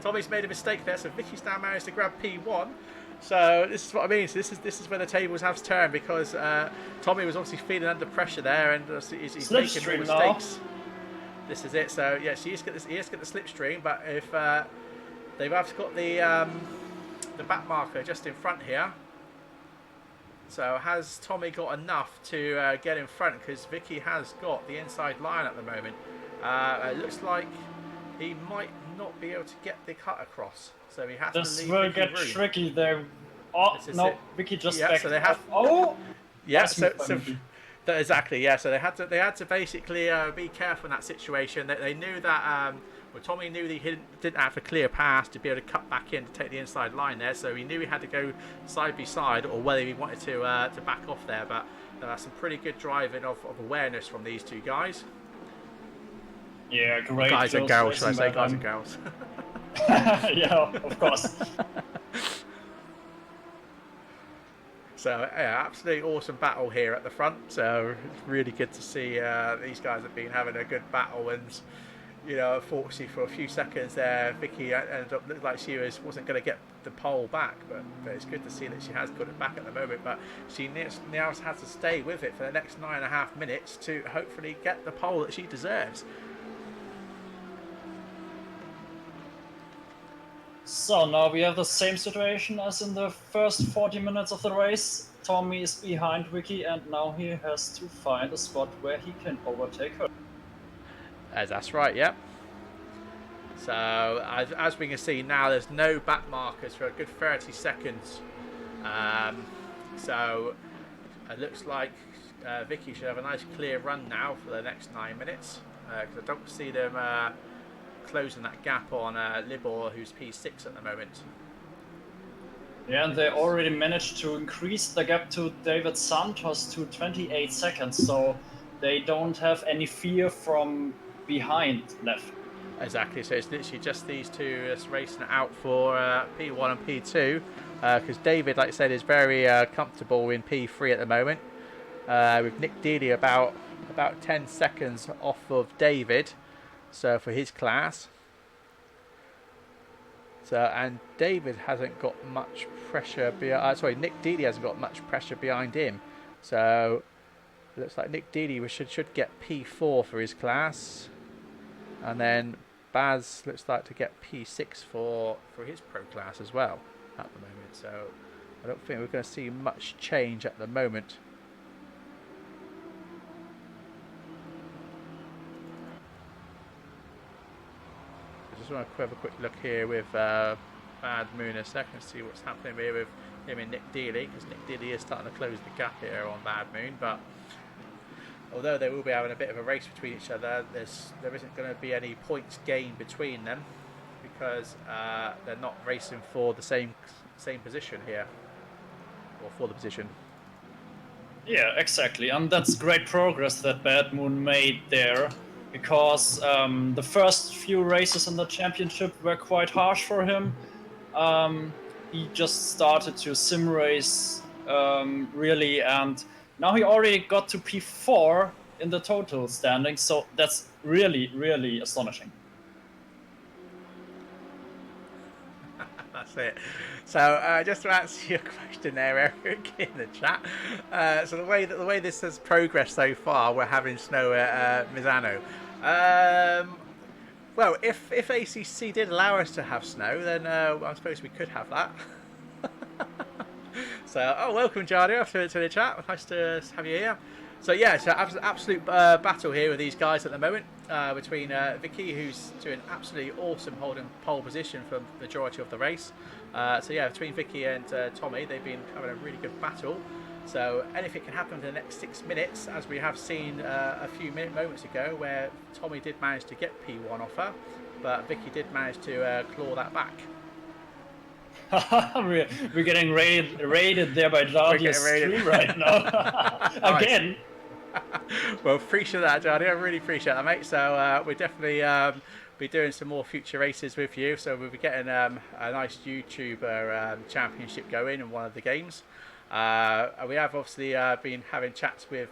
Tommy's made a mistake there, so Vicky's now managed to grab P1. So this is what I mean. So this is where the tables have turned, because Tommy was obviously feeling under pressure there, and he's making more mistakes. Now. This is it. So yes, he is get the slipstream, but if they've got the back marker just in front here. So has Tommy got enough to get in front? Because Vicky has got the inside line at the moment. It looks like he might not be able to get the cut across. So he has to leave. This will get tricky there. Oh no, Vicky just backed so they have. Oh, yeah. So exactly, yeah. So they had to basically be careful in that situation. They knew that. Well, Tommy knew that he didn't have a clear pass to be able to cut back in to take the inside line there, so he knew he had to go side by side, or whether he wanted to back off there. But some pretty good driving of awareness from these two guys. Yeah, great. Guys and girls, should I say guys and girls? Yeah, of course. So yeah, absolutely awesome battle here at the front. So it's really good to see these guys have been having a good battle, and unfortunately for a few seconds there, Vicky ended up looked like she wasn't going to get the pole back, but it's good to see that she has got it back at the moment. But she now has to stay with it for the next 9.5 minutes to hopefully get the pole that she deserves. So now we have the same situation as in the first 40 minutes of the race. Tommy is behind Vicky, and now he has to find a spot where he can overtake her. That's right, yep. So as we can see now, there's no back markers for a good 30 seconds. So it looks like Vicky should have a nice clear run now for the next 9 minutes, because I don't see them closing that gap on Libor, who's P6 at the moment. Yeah, and they already managed to increase the gap to David Santos to 28 seconds, so they don't have any fear from behind left. Exactly, so it's literally just these two racing it out for P1 and P2, because David, like I said, is very comfortable in P3 at the moment, with Nick Dealey about 10 seconds off of David, so for his class. So, and David hasn't got much pressure behind. Nick Dealey hasn't got much pressure behind him. So it looks like Nick Dealey should get P4 for his class, and then Baz looks like to get P6 for his pro class as well at the moment. So I don't think we're going to see much change at the moment. I just want to have a quick look here with Bad Moon a second, see what's happening here with him and Nick Dealey, because Nick Dealey is starting to close the gap here on Bad Moon. But although they will be having a bit of a race between each other, there isn't going to be any points gained between them, because they're not racing for the same position here, or for the position. Yeah, exactly, and that's great progress that Bad Moon made there, because the first few races in the championship were quite harsh for him. He just started to sim race really, and now he already got to P4 in the total standing, so that's really, really astonishing. That's it. So just to answer your question there, Eric, in the chat. So the way this has progressed so far, we're having snow at Misano. Well, if ACC did allow us to have snow, then I suppose we could have that. So, welcome, Jardio, to the chat. Nice to have you here. So, yeah, it's an absolute battle here with these guys at the moment, between Vicky, who's doing absolutely awesome, holding pole position for the majority of the race. So, yeah, between Vicky and Tommy, they've been having a really good battle. So anything can happen in the next 6 minutes, as we have seen a few moments ago, where Tommy did manage to get P1 off her, but Vicky did manage to claw that back. We're getting raided there by Jardio's stream right now. Again. Well, appreciate that, Jardio. I really appreciate that, mate. So we're definitely be doing some more future races with you. So we'll be getting a nice YouTuber championship going in one of the games. We have obviously been having chats with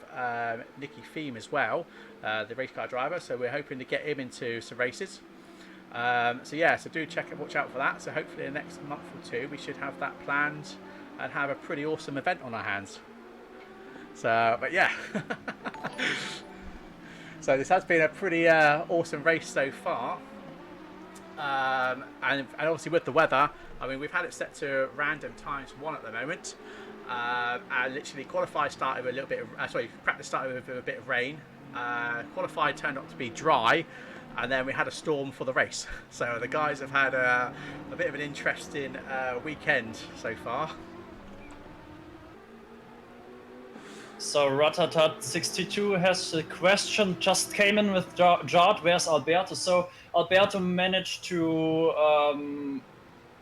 Nicky Thiem as well, the race car driver. So we're hoping to get him into some races. So do watch out for that. So hopefully in the next month or two we should have that planned and have a pretty awesome event on our hands. So, but yeah. So this has been a pretty awesome race so far. And obviously with the weather, I mean, we've had it set to random ×1 at the moment. And literally qualified started with a little bit of, practice started with a bit of rain. Qualified turned out to be dry, and then we had a storm for the race. So the guys have had a bit of an interesting weekend so far. So Ratatat62 has a question, just came in with Jard, where's Alberto? So Alberto managed to,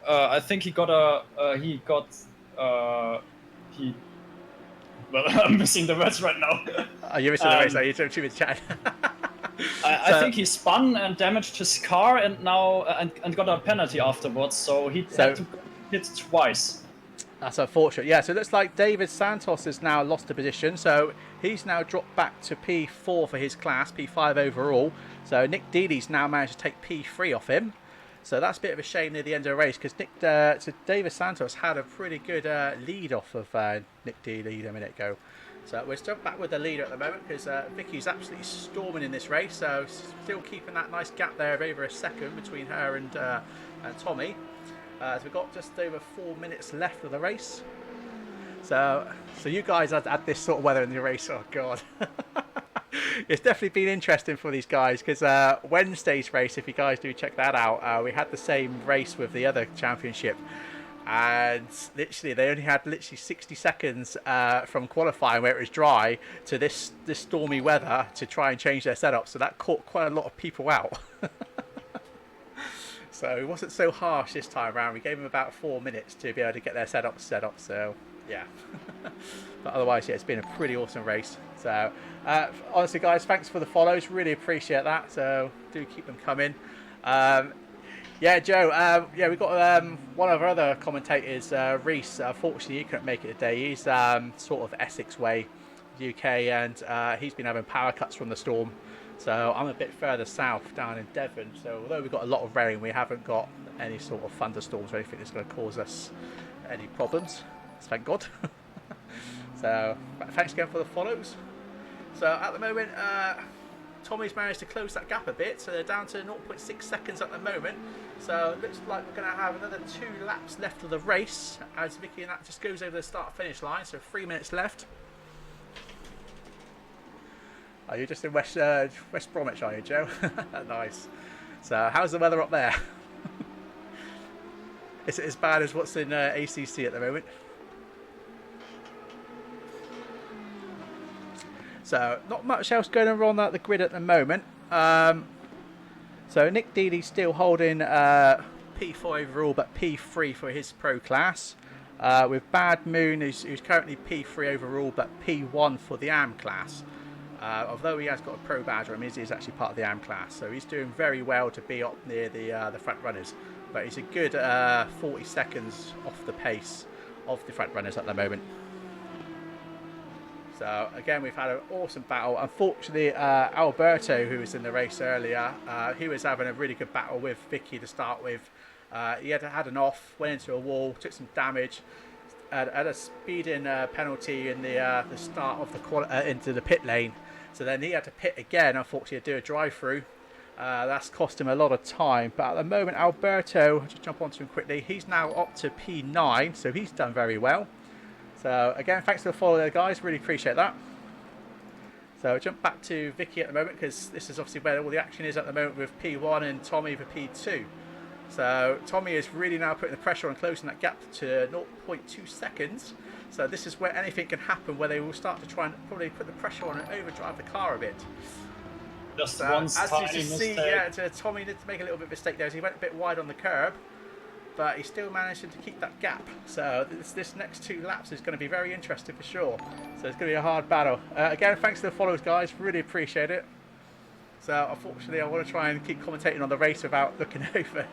I think well, I'm missing the words right now. Are you missing the race? Are you too with chat? I think he spun and damaged his car, and now and got a penalty afterwards. So he had to hit twice. That's unfortunate. Yeah, so it looks like David Santos has now lost a position. So he's now dropped back to P4 for his class, P5 overall. So Nick Dealey's now managed to take P3 off him. So that's a bit of a shame near the end of the race, because David Santos had a pretty good lead off of Nick Dealey a minute ago. So we're still back with the leader at the moment, because Vicky's absolutely storming in this race. So still keeping that nice gap there of over a second between her and Tommy. So we've got just over 4 minutes left of the race. So you guys had this sort of weather in the race. Oh God. It's definitely been interesting for these guys, because Wednesday's race, if you guys do check that out, we had the same race with the other championship, and literally they only had 60 seconds from qualifying where it was dry to this stormy weather to try and change their setup. So that caught quite a lot of people out. So it wasn't so harsh this time around. We gave them about 4 minutes to be able to get their setup set up. So yeah. But otherwise, yeah, it's been a pretty awesome race. So honestly, guys, thanks for the follows. Really appreciate that. So do keep them coming. Yeah, Joe. Yeah, we've got one of our other commentators, Reese. Unfortunately, he couldn't make it today. He's sort of Essex way, UK, and he's been having power cuts from the storm. So I'm a bit further south down in Devon. So although we've got a lot of rain, we haven't got any sort of thunderstorms or anything that's going to cause us any problems. Thank God. So thanks again for the follows. So at the moment, Tommy's managed to close that gap a bit, so they're down to 0.6 seconds at the moment. So it looks like we're going to have another 2 laps left of the race as Vicky and that just goes over the start-finish line. So 3 minutes left. Are you just in West Bromwich, are you, Joe? Nice. So how's the weather up there? Is it as bad as what's in ACC at the moment? So not much else going on at the grid at the moment. So Nick Dealey's still holding P4 overall, but P3 for his pro class. With Bad Moon, who's currently P3 overall, but P1 for the AM class. Although he has got a pro badge on him, he's actually part of the AM class, so he's doing very well to be up near the front runners. But he's a good 40 seconds off the pace of the front runners at the moment. So again, we've had an awesome battle. Unfortunately, Alberto, who was in the race earlier, he was having a really good battle with Vicky to start with. He had an off, went into a wall, took some damage, had a speeding penalty in the start of the into the pit lane. So then he had to pit again, unfortunately, to do a drive-through. That's cost him a lot of time. But at the moment, Alberto, I'll just jump onto him quickly, he's now up to P9, so he's done very well. So again, thanks for the follow there, guys. Really appreciate that. So jump back to Vicky at the moment, because this is obviously where all the action is at the moment with P1 and Tommy for P2. So Tommy is really now putting the pressure on closing that gap to 0.2 seconds. So this is where anything can happen, where they will start to try and probably put the pressure on and overdrive the car a bit. Just so one as tiny you can see, mistake. Tommy did make a little bit of a mistake there, as he went a bit wide on the curb. But he's still managing to keep that gap. So this next 2 laps is going to be very interesting for sure. So it's going to be a hard battle. Again, thanks to the followers, guys. Really appreciate it. So unfortunately, I want to try and keep commentating on the race without looking over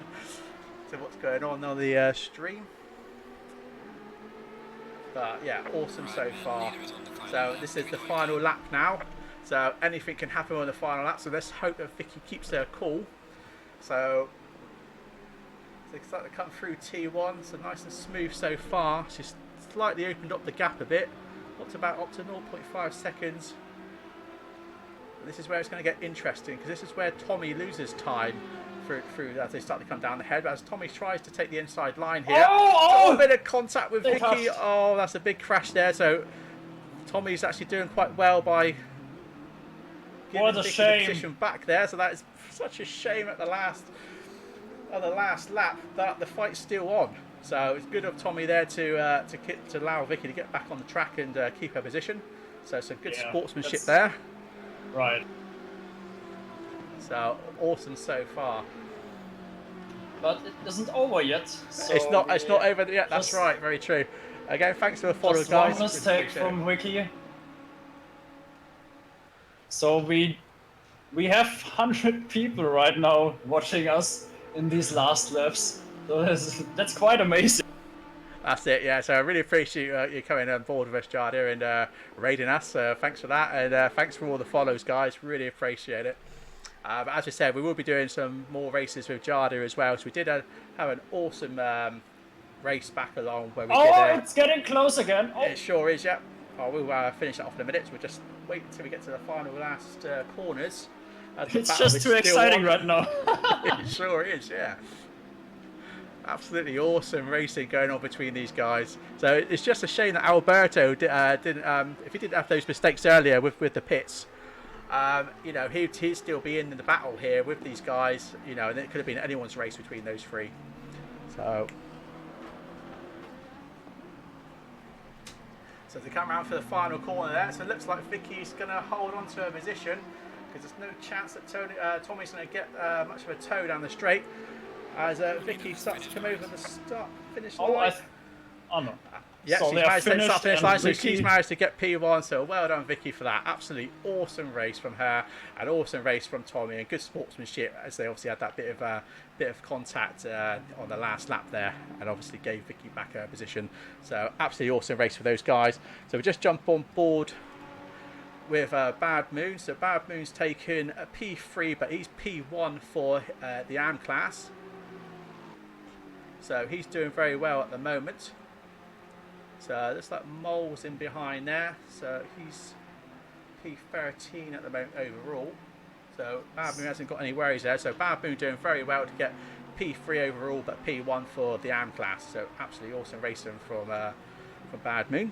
to what's going on the stream. But yeah, awesome so far. So this is the final lap now. So anything can happen on the final lap. So let's hope that Vicky keeps her cool. So they start to come through T1, so nice and smooth so far. She's slightly opened up the gap a bit, up to 0.5 seconds. And this is where it's going to get interesting, because this is where Tommy loses time through as they start to come down the head. But as Tommy tries to take the inside line here, a little bit of contact with Vicky. Oh, that's a big crash there. So Tommy's actually doing quite well by giving Vicky the position back there. So that is such a shame at the last lap, but the fight's still on. So it's good of Tommy there to allow Vicky to get back on the track and keep her position. So some good sportsmanship there. Right. So awesome so far. But it isn't over yet. So it's not over yet. That's right. Very true. Again, thanks for the follow, guys. One mistake from Vicky. So we have 100 people right now watching us in these last laps, so that's quite amazing. That's it, yeah. So I really appreciate you coming on board with us, Jarda, and raiding us. Thanks for that, and thanks for all the follows, guys. Really appreciate it. But as we said, we will be doing some more races with Jarda as well. So we did have an awesome race back along where we did. It's getting close again. It sure is, yeah. We'll finish that off in a minute. So we'll just wait until we get to the final last corners. It's just too exciting right now. It sure is, yeah. Absolutely awesome racing going on between these guys. So it's just a shame that Alberto didn't. If he didn't have those mistakes earlier with the pits, you know, he'd still be in the battle here with these guys. You know, and it could have been anyone's race between those 3. So to come around for the final corner there, so it looks like Vicky's going to hold on to her position, because there's no chance that Tommy's going to get much of a tow down the straight as Vicky starts to come over the finish line. No. Yeah, so she's managed to take the start finish line, so she's managed to get P1, so well done Vicky for that. Absolutely awesome race from her, an awesome race from Tommy, and good sportsmanship, as they obviously had that bit of contact on the last lap there, and obviously gave Vicky back her position. So absolutely awesome race for those guys. So we just jump on board with Bad Moon. So Bad Moon's taken a P3, but he's P1 for the AM class. So he's doing very well at the moment. So looks like Mole's in behind there. So he's P13 at the moment overall. So Bad Moon hasn't got any worries there. So Bad Moon doing very well to get P3 overall, but P1 for the AM class. So absolutely awesome racing from Bad Moon.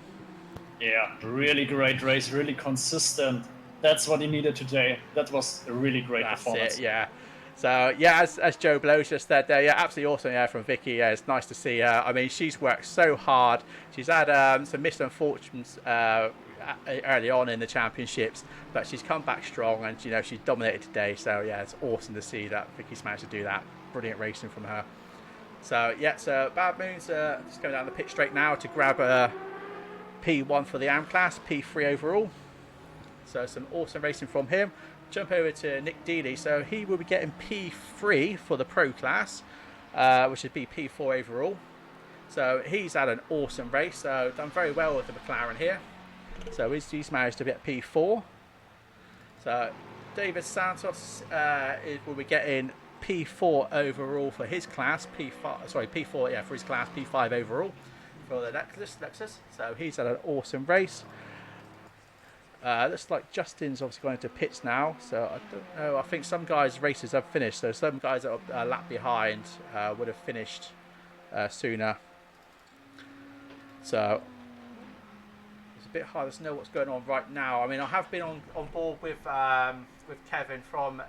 Yeah, really great race, really consistent. That's what he needed today. That was a really great performance. It, yeah. So yeah, as Joe Blows just said there, yeah, absolutely awesome. Yeah, from Vicky. Yeah, it's nice to see her. I mean, she's worked so hard. She's had some missed unfortunes early on in the championships, but she's come back strong, and you know she's dominated today. So yeah, it's awesome to see that Vicky's managed to do that. Brilliant racing from her. So yeah, so Bad Moon's just going down the pit straight now to grab P1 for the AM class, P3 overall. So some awesome racing from him. Jump over to Nick Dealey. So he will be getting P3 for the Pro class, which would be P4 overall. So he's had an awesome race. So done very well with the McLaren here. So he's managed to get P4. So David Santos will be getting P4 overall for his class. P4, yeah, for his class. P5 overall for the Lexus. So he's had an awesome race. Looks like Justin's obviously going into pits now, so I don't know. I think some guys' races have finished, so some guys that are a lap behind would have finished sooner. So it's a bit hard to know what's going on right now. I mean, I have been on board with Kevin from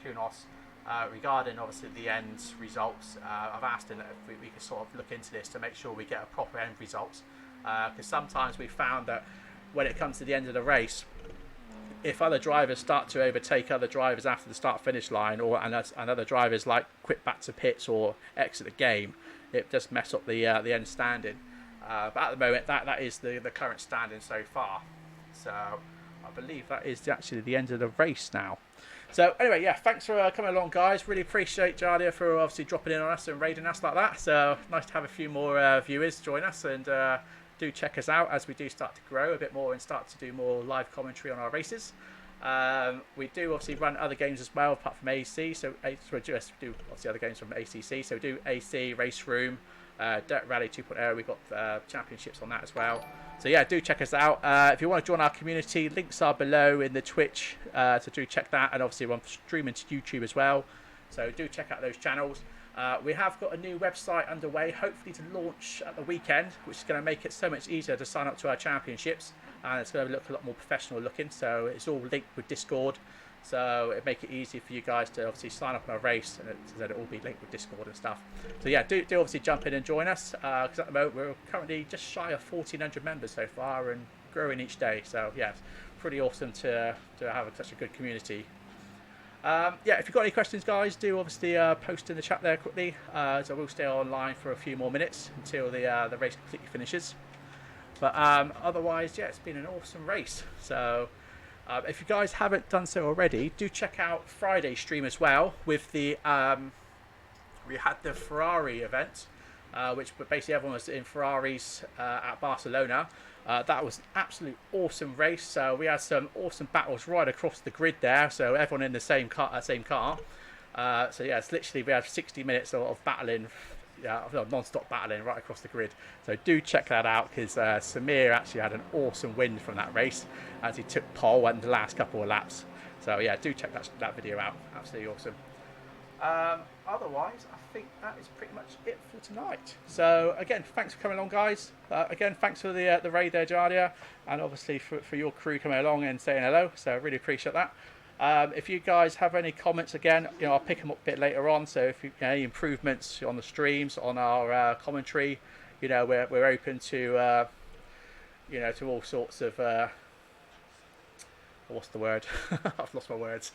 Kunos regarding obviously the end results. I've asked him if we could sort of look into this to make sure we get a proper end results, because sometimes we found that when it comes to the end of the race, if other drivers start to overtake other drivers after the start-finish line, and other drivers like quit back to pits or exit the game, it does mess up the end standing. But at the moment, that is the current standing so far. So I believe that is actually the end of the race now. So anyway, yeah, thanks for coming along, guys. Really appreciate Jardia for obviously dropping in on us and raiding us like that. So nice to have a few more viewers join us, and do check us out as we do start to grow a bit more and start to do more live commentary on our races. We do obviously run other games as well apart from AC, so we do obviously other games from ACC, so we do AC, Race Room, Dirt Rally 2.0, we've got championships on that as well. So yeah, do check us out. If you want to join our community, links are below in the Twitch, so do check that, and obviously we're streaming to YouTube as well, so do check out those channels. We have got a new website underway, hopefully to launch at the weekend, which is going to make it so much easier to sign up to our championships, and it's going to look a lot more professional looking. So it's all linked with Discord, so it'll make it easy for you guys to obviously sign up on a race, and it'll all be linked with Discord and stuff. So yeah, do obviously jump in and join us, because at the moment we're currently just shy of 1,400 members so far and growing each day. So yeah, it's pretty awesome to have such a good community. Yeah, if you've got any questions, guys, do obviously post in the chat there quickly. So we'll stay online for a few more minutes until the race completely finishes. But otherwise, yeah, it's been an awesome race. So if you guys haven't done so already, do check out Friday's stream as well with the we had the Ferrari event, which basically everyone was in Ferraris at Barcelona. That was an absolute awesome race. So we had some awesome battles right across the grid there. So everyone in the same car. So yeah, it's literally we had 60 minutes of battling, non-stop battling right across the grid. So do check that out, because Samir actually had an awesome win from that race as he took pole in the last couple of laps. So yeah, do check that video out. Absolutely awesome. Otherwise, I think that is pretty much it for tonight. So again, thanks for coming along, guys. Again, thanks for the raid there, Jardia, and obviously for your crew coming along and saying hello. So I really appreciate that. If you guys have any comments, again, I'll pick them up a bit later on. So if you any improvements on the streams, on our commentary, we're open to to all sorts of what's the word? I've lost my words.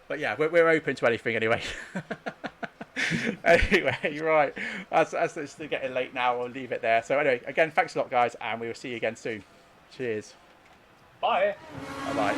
But yeah, we're open to anything anyway. Anyway, right. As it's getting late now, we'll leave it there. So anyway, again, thanks a lot, guys, and we will see you again soon. Cheers. Bye. Bye-bye.